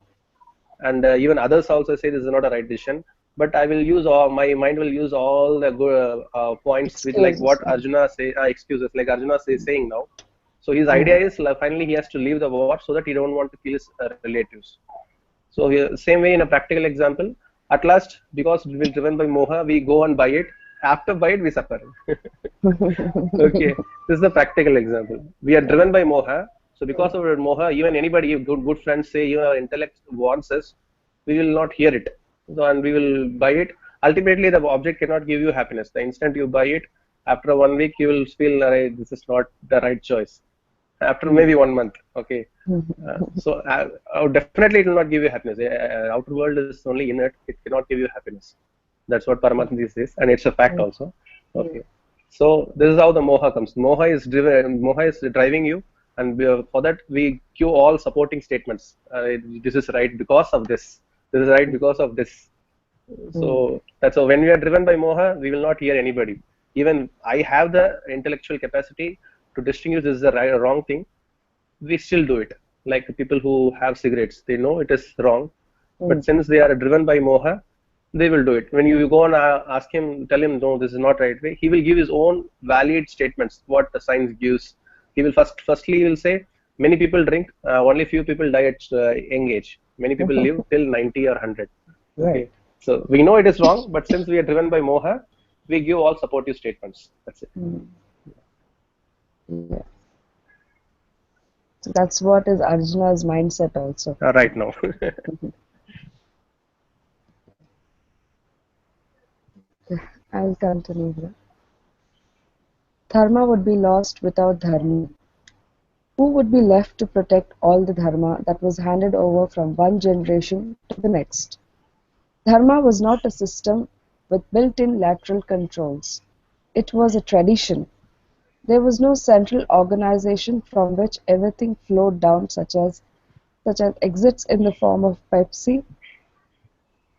and even others also say this is not a right decision, but I will use all my mind will use all the good points which, like what Excuses. Arjuna say, excuses, like Arjuna say, saying now. So his idea Mm. is, like, finally he has to leave the war so that he don't want to kill his relatives. So same way, in a practical example, at last, because we're driven by moha, we go and buy it. After buy it, we suffer. Okay, this is the practical example. We are driven by moha. So because of our moha, even anybody, good friends say your intellect wants us, we will not hear it. So, and we will buy it. Ultimately, the object cannot give you happiness. The instant you buy it, after 1 week, you will feel, this is not the right choice. After Mm. maybe 1 month, okay. Definitely it will not give you happiness. Outer world is only in it. It cannot give you happiness. That's what Paramatma says, and it's a fact Mm. also. Okay. So this is how the moha comes. Moha is driving you, and for that we give all supporting statements. This is right because of this. This is right because of this. Mm. So that's so when we are driven by moha, we will not hear anybody. Even I have the intellectual capacity to distinguish this is the right or wrong thing, we still do it. Like people who have cigarettes, they know it is wrong, but Mm. since they are driven by moha, they will do it. When you go and ask him, tell him, no, this is not right way, he will give his own valid statements, what the science gives. He will firstly he will say, many people drink, only few people die at young age. Many people live till 90 or 100. Right. Okay, so we know it is wrong, but since we are driven by moha, we give all supportive statements. That's it. Mm. Yeah. So that's what is Arjuna's mindset also. Right now. I'll continue here. Dharma would be lost without dharmi. Who would be left to protect all the dharma that was handed over from one generation to the next? Dharma was not a system with built-in lateral controls. It was a tradition. There was no central organization from which everything flowed down, such as exits in the form of Pepsi,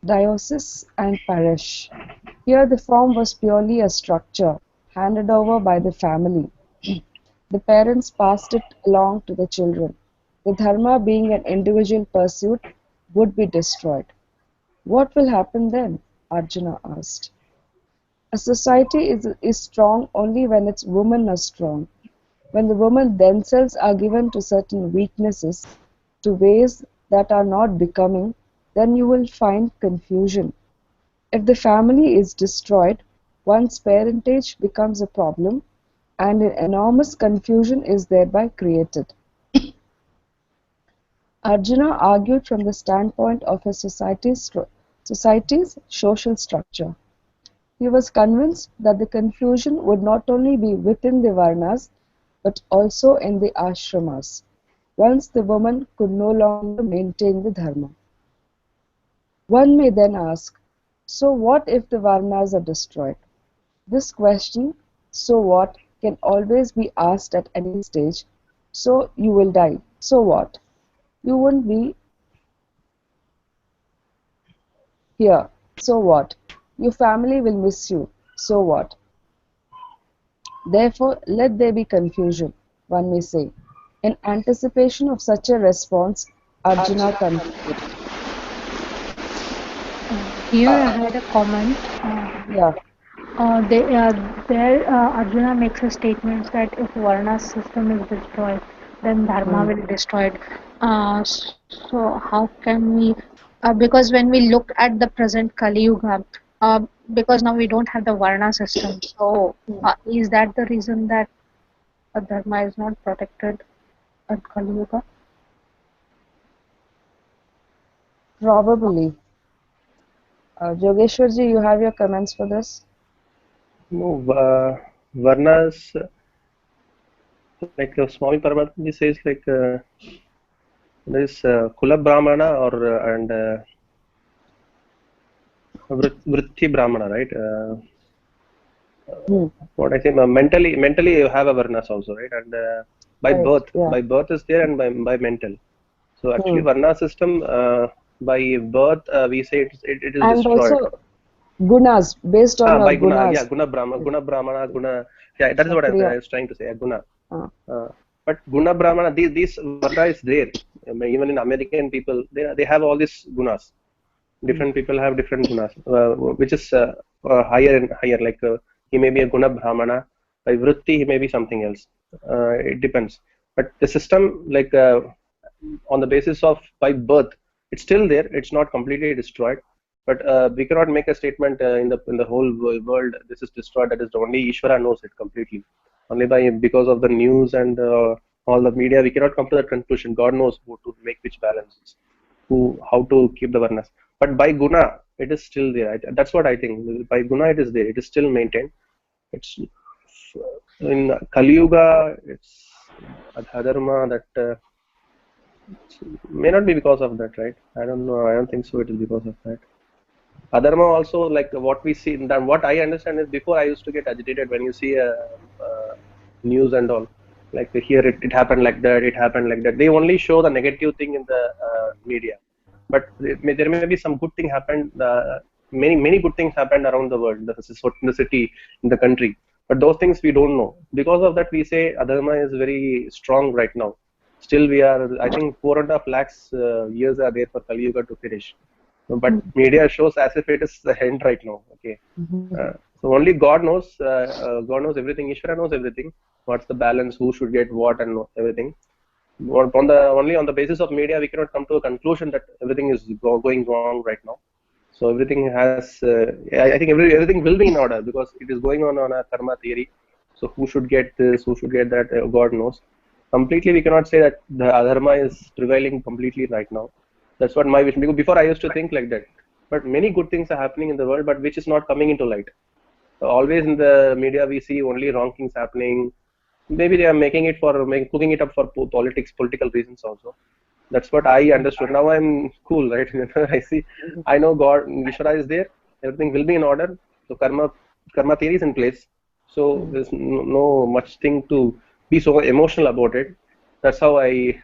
diocese, and parish. Here the form was purely a structure, handed over by the family. The parents passed it along to the children. The dharma, being an individual pursuit, would be destroyed. What will happen then? Arjuna asked. A society is strong only when its women are strong. When the women themselves are given to certain weaknesses, to ways that are not becoming, then you will find confusion. If the family is destroyed, one's parentage becomes a problem, and an enormous confusion is thereby created. Arjuna argued from the standpoint of a society's social structure. He was convinced that the confusion would not only be within the Varnas but also in the ashramas, once the woman could no longer maintain the dharma. One may then ask, so what if the Varnas are destroyed? This question, so what, can always be asked at any stage. So you will die. So what? You won't be here. So what? Your family will miss you. So what? Therefore, let there be confusion, one may say. In anticipation of such a response, Arjuna concluded. Here I had a comment. Yeah. They, there Arjuna makes a statement that if Varna system is destroyed, then Dharma Hmm. will be destroyed. So how can we? Because when we look at the present Kali Yuga, because now we don't have the Varna system. So is that the reason that Dharma is not protected at Kali Yuga? Probably. Yogeshwarji, you have your comments for this? No, Varnas, like Swami Paramahansa says, like there is Kula Brahmana or and Vritti Brahmana, right? Hmm. What I say, mentally you have a Varnas also, right? And Right. Yeah. by birth is there, and by mental. So actually, Hmm. Varna system by birth we say it is And destroyed. also gunas, based on your By Guna, yeah, gunas. Guna Brahmana, Guna. Yeah, that is what I Kshatriya. was trying to say. Guna. Uh, But Guna Brahmana, these Varna is there. I mean, even in American people, they have all these gunas. hmm. Different people have different gunas, which is higher and higher. Like he may be a Guna Brahmana. By Vritti, he may be something else. It depends. But the system, like on the basis of by birth, it's still there. It's not completely destroyed. But we cannot make a statement in the whole world this is destroyed. That is only Ishvara knows it completely. Only by because of the news and all the media, we cannot come to that conclusion. God knows who to make which balances, who how to keep the varnas. But by guna, it is still there. That's what I think. By guna, it is there. It is still maintained. It's in Kali Yuga. It's adharma that may not be because of that, right? I don't know. I don't think so. It is because of that. Adharma also, like what we see, that what I understand is before I used to get agitated when you see news and all. Like here it happened like that, it happened like that. They only show the negative thing in the media, but there may be some good thing happened. Many good things happened around the world, in the city, in the country. But those things we don't know. Because of that, we say Adharma is very strong right now. Still, we are. I think 4.5 lakhs years are there for Kali Yuga to finish. But media shows as if it is the end right now. Okay, so only God knows. God knows everything. Ishvara knows everything. What's the balance? Who should get what and everything. On the only on the basis of media, we cannot come to a conclusion that everything is going wrong right now. So everything has. I think everything will be in order because it is going on a karma theory. So who should get this? Who should get that? God knows. Completely, we cannot say that the adharma is prevailing completely right now. That's what my vision. Because before I used to think like that, but many good things are happening in the world, but which is not coming into light. Always in the media, we see only wrong things happening. Maybe they are making it for cooking it up for political reasons also. That's what I understood. Now I'm cool, right? I see, I know God, Ishvara is there. Everything will be in order. So karma theory is in place. So there's no much thing to be so emotional about it. That's how I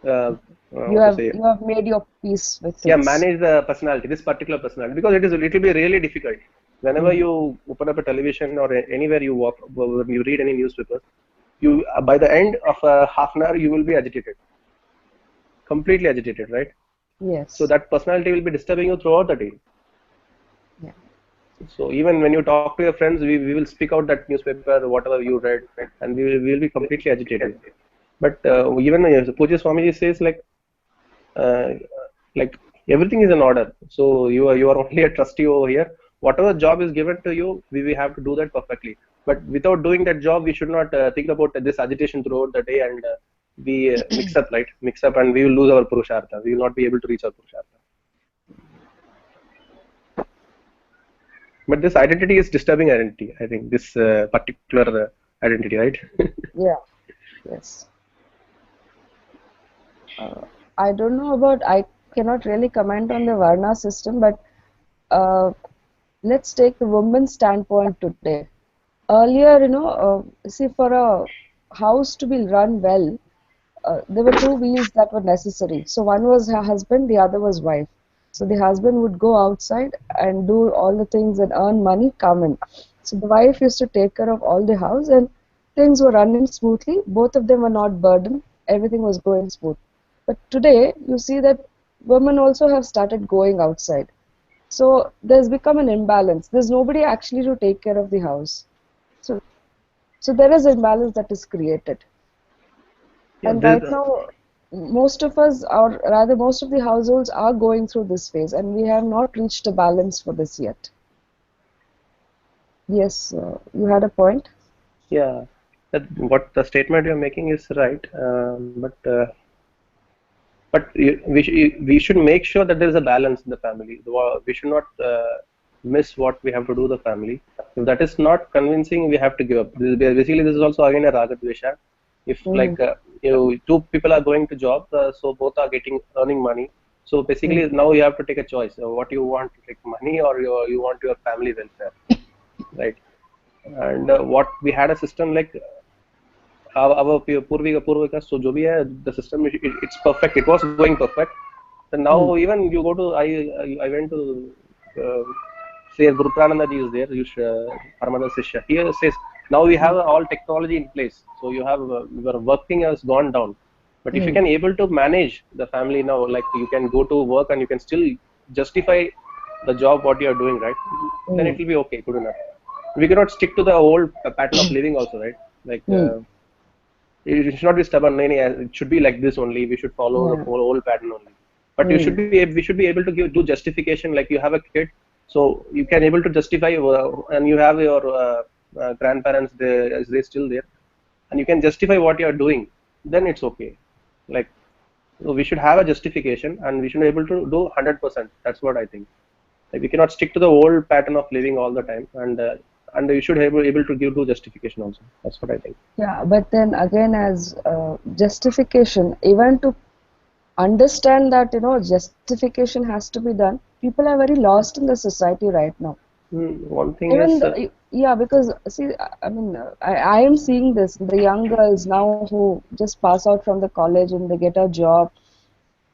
You what to have say. you have made your peace with Yeah, things. manage the personality, this particular personality, because it will be really difficult Whenever you open up a television or anywhere you walk, when you read any newspaper, you by the end of a half an hour you will be agitated, completely agitated, right? So Yes. that personality will be disturbing you throughout the day. Yeah. So even when you talk to your friends, we will speak out that newspaper, whatever you read, and we will be completely agitated. But even Pujya Swamiji says uh, like everything is in order. So you are only a trustee over here. Whatever job is given to you, we have to do that perfectly. But without doing that job, we should not think about this agitation throughout the day and we mix up, right? Mix up, and we will lose our purushartha. We will not be able to reach our purushartha. But this identity is disturbing identity. I think this particular identity, right? Yeah. Yes. Uh, I don't know about, I cannot really comment on the Varna system, but uh, let's take the woman's standpoint today. Earlier, see, for a house to be run well, there were two wheels that were necessary. So one was her husband, the other was wife. So the husband would go outside and do all the things and earn money, come in. So the wife used to take care of all the house and things were running smoothly. Both of them were not burdened. Everything was going smooth. But today, you see that women also have started going outside. So there's become an imbalance. There's nobody actually to take care of the house. So, so there is imbalance that is created. Yeah, And right now, most of us, or rather most of the households are going through this phase, and we have not reached a balance for this yet. Yes, you had a point? yeah. What the statement you're making is right, we should make sure that there is a balance in the family. We should not miss what we have to do the family. If that is not convincing, we have to give up. Basically, this is also again a raga dvesha. If Mm, two people are going to job, so both are getting earning money. So mm, basically, now you have to take a choice. What you want, like money, or you want your family welfare, right? And what we had a system like our Purvika, so jo bhi hai, the system it's perfect. It was going perfect. And mm, now even you go to I went to say Guru Prananda ji is there. Paramada Sishya. He says now we have mm, all technology in place. So you have your working has gone down. But if you mm, can able to manage the family now, like you can go to work and you can still justify the job what you are doing, right? Then it mm, will be okay, good enough. We cannot stick to the old pattern of living also, right? Like. mm. It should not be stubborn. It should be like this only. We should follow the Yeah. whole old pattern only. But Mm, we should be able to do justification. Like you have a kid, so you can able to justify, and you have your grandparents. They still there, and you can justify what you are doing. Then it's okay. Like so we should have a justification, and we should be able to do 100%. That's what I think. Like we cannot stick to the old pattern of living all the time, and you should able to give do justification also. That's what I think. yeah, but then again, as justification, even to understand that, justification has to be done, people are very lost in the society right now. One thing Even is. the, yeah, because see, I mean, I am seeing this, the young girls now who just pass out from the college and they get a job,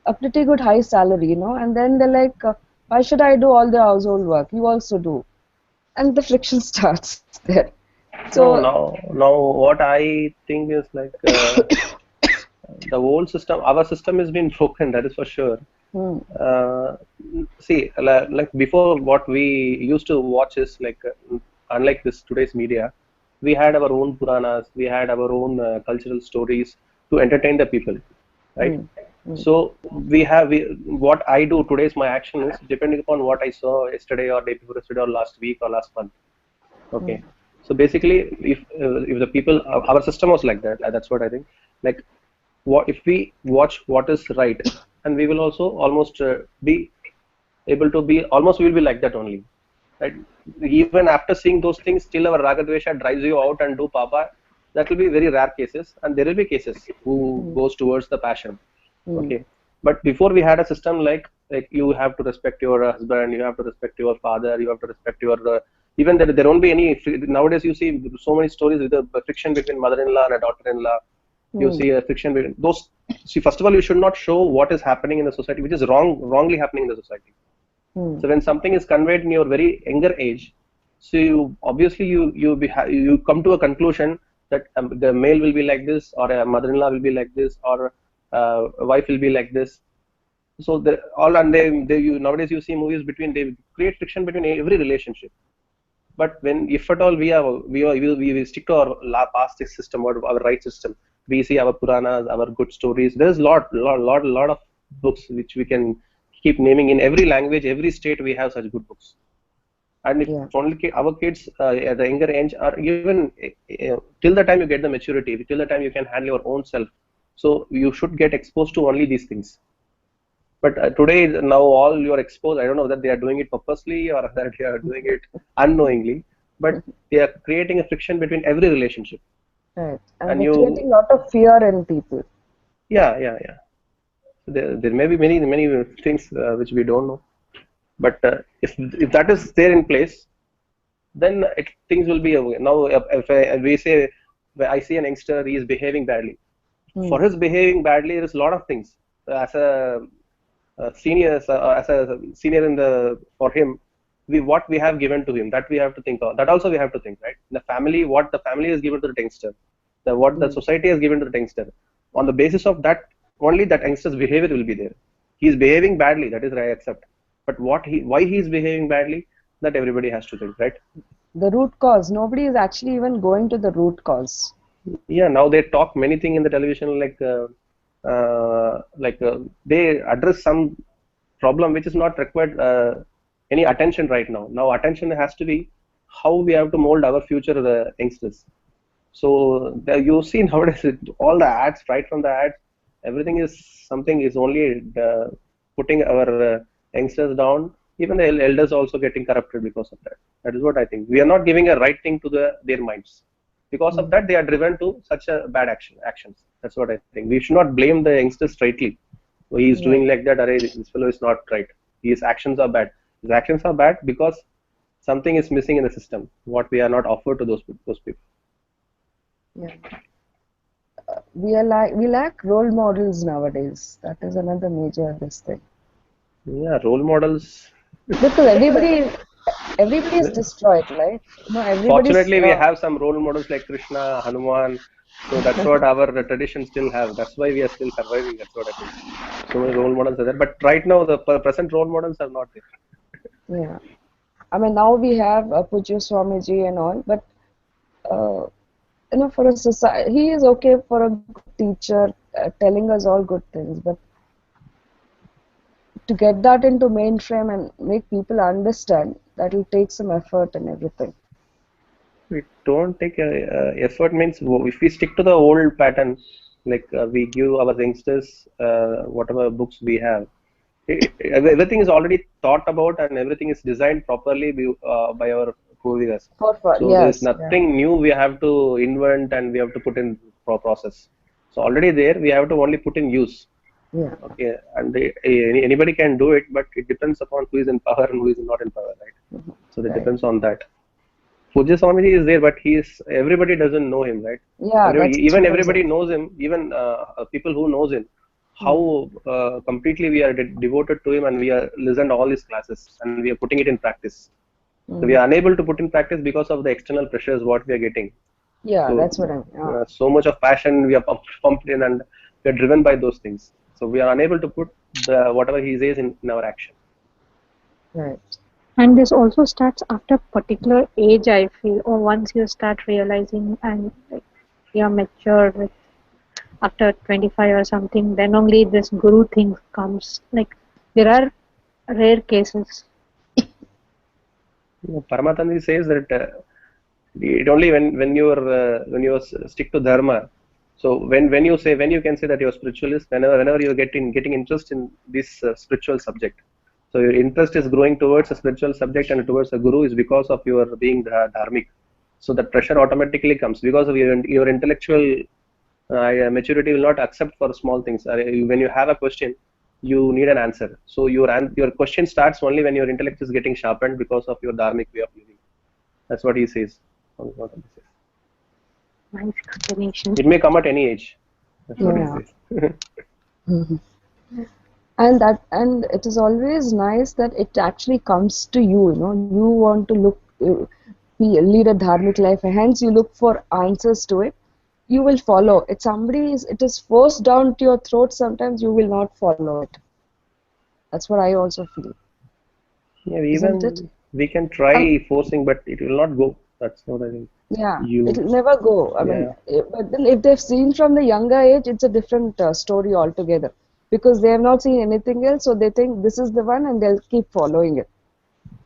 a pretty good high salary, and then they're like, why should I do all the household work? You also do. And the friction starts there. No, So, now what I think is like the whole system, our system has been broken, that is for sure. hmm, Uh, See, like before, what we used to watch is like, unlike this today's media, we had our own Puranas, we had our own cultural stories to entertain the people, right? hmm, hmm, So what I do today's my action is depending upon what I saw yesterday or day before yesterday or last week or last month. hmm, Okay, so basically, if the people, our system was like that. That's what I think. Like, what if we watch what is right, and we will also almost be able to be almost we will be like that only, right? Even after seeing those things, still our ragadvesha drives you out and do papa. That will be very rare cases, and there will be cases who hmm, goes towards the passion. hmm, Okay, but before we had a system like you have to respect your husband, you have to respect your father, you have to respect your even there won't be any nowadays. You see so many stories with the friction between mother-in-law and a daughter-in-law. You hmm, see a friction between those. See, first of all, you should not show what is happening in the society, which is wrongly happening in the society. hmm, So when something is conveyed in your very younger age, So you obviously you come to a conclusion that the male will be like this, or a mother-in-law will be like this, or a wife will be like this. So they all, and they you nowadays you see movies between, they create friction between every relationship. But when, if at all we stick to our past system or our right system, we see our Puranas, our good stories. There's lot of books which we can keep naming in every language, every state. We have such good books. And if Yeah. only our kids at the younger age, or even till the time you get the maturity, till the time you can handle your own self, so you should get exposed to only these things. But today, now all you're exposed, I don't know that they are doing it purposely or that they are doing it unknowingly, but they are creating a friction between every relationship. Right. And And they're you, creating a lot of fear in people. yeah. So there may be many things which we don't know. But if that is there in place, then things will be okay. Now, if we say, I see an youngster, he is behaving badly. Hmm. For his behaving badly, there is a lot of things. As a as a senior in the, for him, what we have given to him, that we have to think of. That also we have to think, right? The family, what the family has given to the youngster, what the Hmm. society has given to the youngster. On the basis of that, only that youngster's behavior will be there. He is behaving badly, that is right, I accept. But why he is behaving badly, that everybody has to think, right? The root cause. Nobody is actually even going to the root cause. Yeah, now they talk many things in the television, they address some problem which is not required any attention right now. Now attention has to be how we have to mold our future youngsters. So you see nowadays all the ads, right from the ads, everything is something is only putting our youngsters down. Even the elders also getting corrupted because of that. That is what I think. We are not giving a right thing to their minds. Because of that, they are driven to such a bad actions. That's what I think. We should not blame the youngsters straightly. So he is Yeah. doing like that. Array, this fellow is not right. His actions are bad. His actions are bad because something is missing in the system. What we are not offered to those people. Yeah. We lack role models nowadays. That is another major this thing. Yeah, role models. Because everybody is destroyed, right? You know, everybody's Fortunately, we have some role models like Krishna, Hanuman. So that's what our tradition still have. That's why we are still surviving. That's what I think. So many role models are there. But right now, the present role models are not there. yeah. I mean, now we have Pujya Swamiji and all, but uh, you know, for a society, he is okay for a good teacher telling us all good things, but to get that into mainstream and make people understand, that will take some effort and everything. We don't take effort, means if we stick to the old pattern, like we give our youngsters whatever books we have, everything is already thought about and everything is designed properly by our Purvikas. So there is Yes, yeah, nothing new we have to invent and we have to put in process. So already there, we have to only put in use. yeah, Okay, and anybody can do it, but it depends upon who is in power and who is not in power, right? So it right. depends on that. Puja Swamiji is there, but everybody doesn't know him, right? Yeah, Everybody, that's even true as everybody well. knows him, even people who knows him, Hmm. how completely we are devoted to him and we are listened to all his classes and we are putting it in practice. So we Hmm. are unable to put in practice because of the external pressures what we are getting. Yeah, So that's what I'm. so much of passion we are pumped in and we are driven by those things. So we are unable to put the whatever he says in our action. Right. And this also starts after particular age, I feel, or once you start realizing and like you're matured with after 25 or something, then only this guru thing comes. Like there are rare cases. Paramatandi says that it only when you stick to dharma. So when you can say that you're spiritualist, whenever you're getting interest in this spiritual subject. So your interest is growing towards a spiritual subject and towards a guru is because of your being dharmic. So that pressure automatically comes because of your intellectual maturity will not accept for small things. When you have a question, you need an answer. So your question starts only when your intellect is getting sharpened because of your dharmic way of living. That's what he says. Nice explanation. It may come at any age. That's what he Yeah. says. Mhm. And it is always nice that it actually comes to you. You know, you want to look. lead a dharmic life, and hence you look for answers to it, you will follow. It is forced down to your throat, sometimes you will not follow it. That's what I also feel, Yeah, isn't it? even we can Um, try forcing, but it will not go. That's what I think. yeah, You, it'll never go. I mean, yeah, but then if they've seen from the younger age, it's a different story altogether because they have not seen anything else, so they think this is the one and they'll keep following it.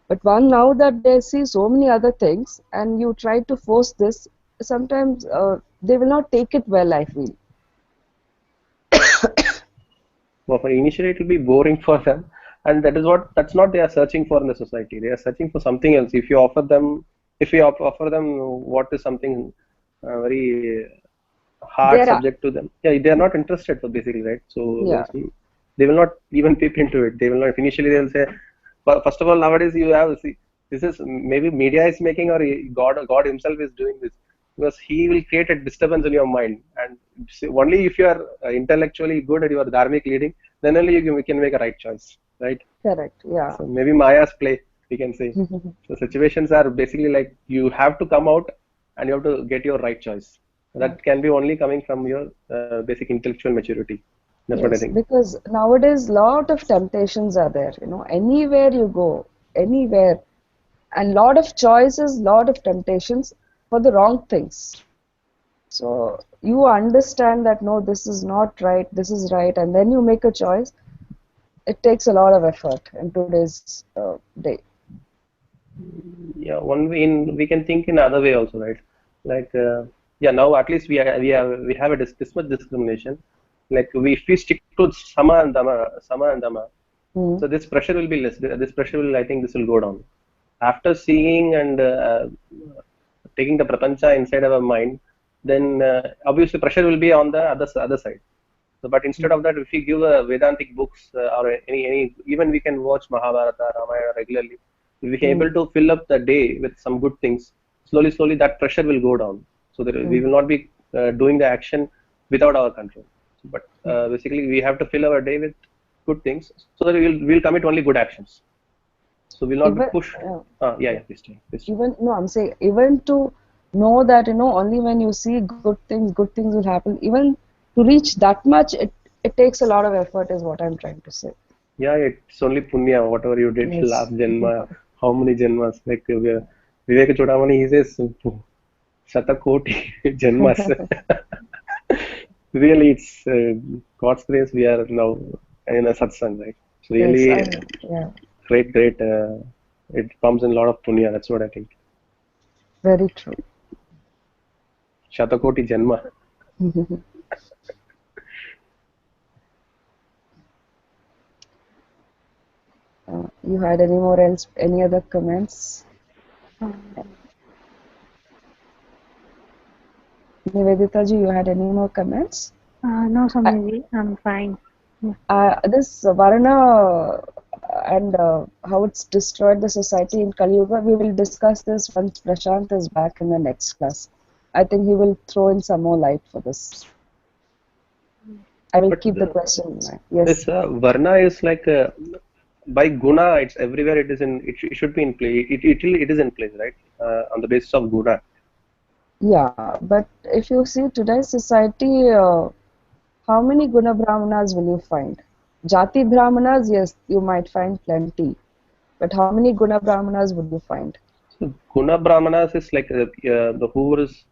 But one now that they see so many other things and you try to force this, sometimes they will not take it well, I feel. well, for initially it will be boring for them, and that's not they are searching for in the society. They are searching for something else. If you offer them what is something very hard There are, subject to them, yeah, they are not interested. So basically, right? So yeah, they will not even peep into it. They will not. Initially, they will say, but first of all, nowadays you have see this is maybe media is making or God Himself is doing this because He will create a disturbance in your mind, and only if you are intellectually good at your dharmic leading, then only you can make a right choice, right? correct, yeah. So maybe Maya's play, we can say. So situations are basically like you have to come out and you have to get your right choice. That can be only coming from your basic intellectual maturity. That's what I Yes, think. because nowadays lot of temptations are there, anywhere you go, anywhere, and lot of choices, lot of temptations for the wrong things. So you understand that no, this is not right, this is right, and then you make a choice. It takes a lot of effort in today's day. Yeah, one way in we can think in other way also, right? Like yeah, now at least we have this much discrimination. Like if we stick to sama and dama, Hmm. so this pressure will be less. This pressure will, I think, this will go down. After seeing and taking the prapancha inside our mind, then obviously pressure will be on the other side. So, but instead of that, if we give Vedantic books or any even we can watch Mahabharata, Ramayana regularly. If we are able Hmm. to fill up the day with some good things, slowly that pressure will go down. So that we Hmm. will not be doing the action without our control. But basically, we have to fill our day with good things so that we'll commit only good actions. So we'll not be Even pushed. uh, Yeah, please tell. Please tell. even no, I'm saying even to know that only when you see good things will happen. Even to reach that much, it takes a lot of effort, is what I'm trying to say. Yeah, it's only punya, whatever you did Yes. last Janma, how many Janmas. Like Vivek Chodamani, he says Shatakoti Janmas. Really, it's God's grace we are now in a satsang, right? So Yes, really, yeah, great. It comes in a lot of punya. That's what I think. very true. Shatakoti Janma. You had any more else? Any other comments? Nivedita ji, you had any more comments? No, I, Samiji, I'm fine. Yeah. this Varna and how it's destroyed the society in Kali Yuga, we will discuss this once Prashant is back in the next class. I think he will throw in some more light for this. I will But keep the question in mind. Yes. this Varna is like by guna, it's everywhere. It is in. It should be in place. It is in place, right? On the basis of guna. Yeah, but if you see today's society, how many Guna Brahmanas will you find? Jati Brahmanas, yes, you might find plenty. But how many Guna Brahmanas would you find? So guna brahmanas is like the who is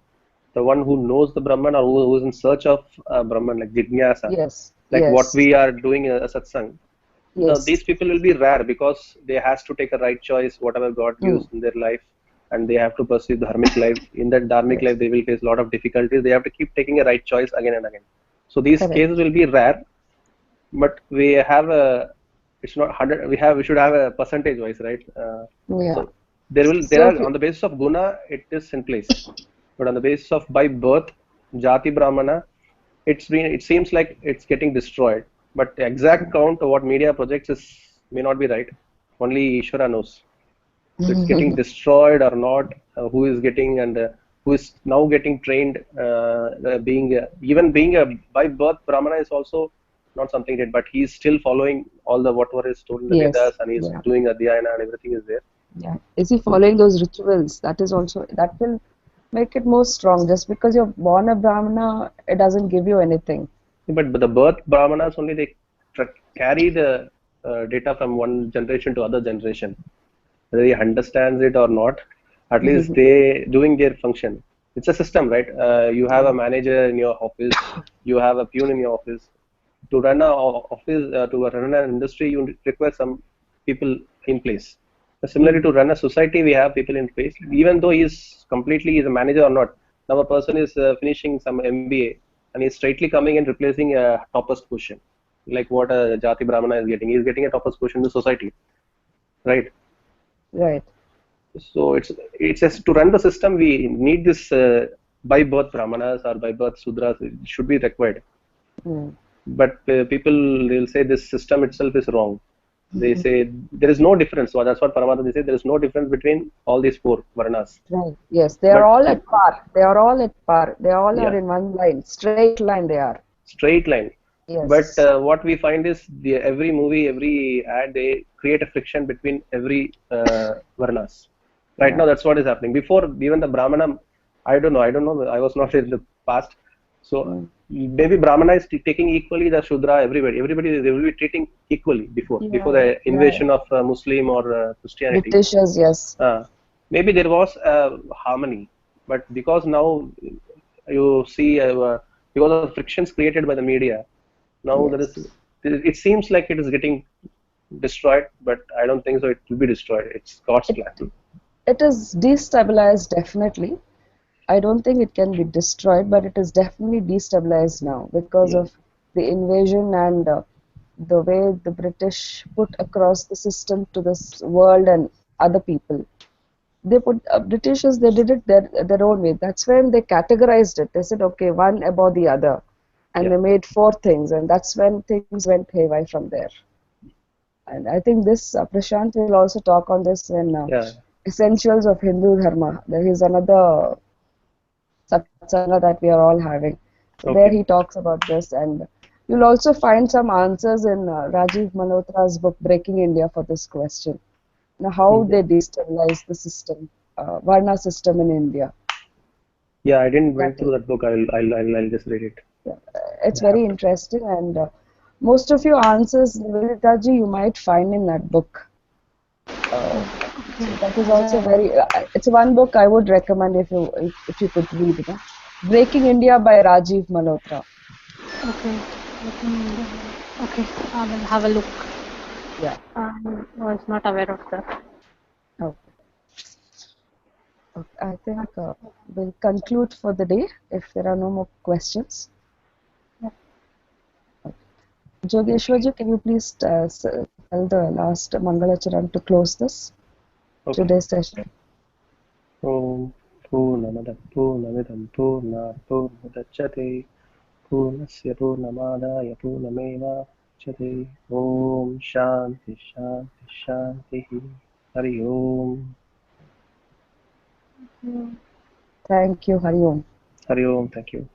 the one who knows the Brahman or who is in search of Brahman, like Jignasa, Yes, like what yes, we are doing a satsang. Now, yes. these people will be rare because they has to take a right choice, whatever God Hmm. gives in their life, and they have to pursue dharmic life. In that dharmic Yes, life, they will face a lot of difficulties. They have to keep taking a right choice again and again. So these cases correct. will be rare, but we have a it's not 100. We should have a percentage wise, right? Yeah. So there So if are you, on the basis of guna, it is in place, but on the basis of by birth, jati brahmana, it seems like it's getting destroyed. But the exact count of what media projects is may not be right. Only Ishvara knows. So it's getting destroyed or not. Who is getting and who is now getting trained? Being even being a by birth Brahmana is also not something that, but he's still following all the whatever is told in the yes, Vedas and he's yeah, doing Adhyayana and everything is there. Yeah. Is he following those rituals? That is also, that will make it more strong. Just because you're born a Brahmana, it doesn't give you anything. But the birth brahmanas only they carry the data from one generation to other generation. Whether he understands it or not, at least they doing their function. It's a system, right? You have a manager in your office, you have a peon in your office. To run a office, to run an industry, you require some people in place. Similarly, to run a society, we have people in place. Even though he's a manager or not, now a person is finishing some MBA and he's straightly coming and replacing a topmost position, like what a Jati Brahmana is getting. He's getting a topmost position in the society, right? Right. So it's just to run the system, we need this by birth Brahmanas or by birth Sudras. It should be required. Mm. But people they'll say this system itself is wrong. They say there is no difference. So that's what Paramatma they say. There is no difference between all these four varnas. Right. Yes, they are But all at par. They are all at par. They all are yeah, in one line, straight line they are. straight line. But Yes. what we find is every movie, every ad, they create a friction between every varnas. Right now, Yeah. that's what is happening. Before, even the Brahmana, I don't know. I don't know. I was not in the past. So Mm. maybe Brahmana is taking equally the Shudra, everybody. Everybody, they will be treating equally before Yeah. the Yeah. invasion of Muslim or Christianity. Britishers, yes. Maybe there was harmony, but because now you see because of frictions created by the media, now there is Yes. it seems like it is getting destroyed, but I don't think so. It will be destroyed. It's God's It plan. it is destabilized definitely. I don't think it can be destroyed, but it is definitely destabilized now because Yeah, of the invasion and the way the British put across the system to this world and other people. They put Britishers, they did it their own way. That's when they categorized it. They said, okay, one above the other, and yeah, they made four things, and that's when things went haywire from there. And I think this Prashant will also talk on this in yeah. Essentials of Hindu Dharma. There is another satsanga that we are all having. So there Okay, he talks about this, and you'll also find some answers in Rajiv Malhotra's book Breaking India for this question. Now, how yeah. they destabilize the system, Varna system in India. Yeah, I didn't That went through that book. I'll just read it. yeah, it's I very have to. interesting, and most of your answers, Niveditaji, you might find in that book. Uh, Okay. so that is also very. It's one book I would recommend if you could read. You know? Breaking India by Rajiv Malhotra. Okay. Okay. I will have a look. Yeah. I was not aware of that. Okay. Okay. I think we'll conclude for the day if there are no more questions. Okay, Jogeshwarji, can you please tell the last Mangalacharan to close this okay. today's session? Om Purnamada Purnamidam Purnat Purnamudachyate Purnasya Purnamadaya Purnamevachyate Om Shanti Shanti Shanti Hari Om. Thank you, Hari Om. Hari Om. Thank you.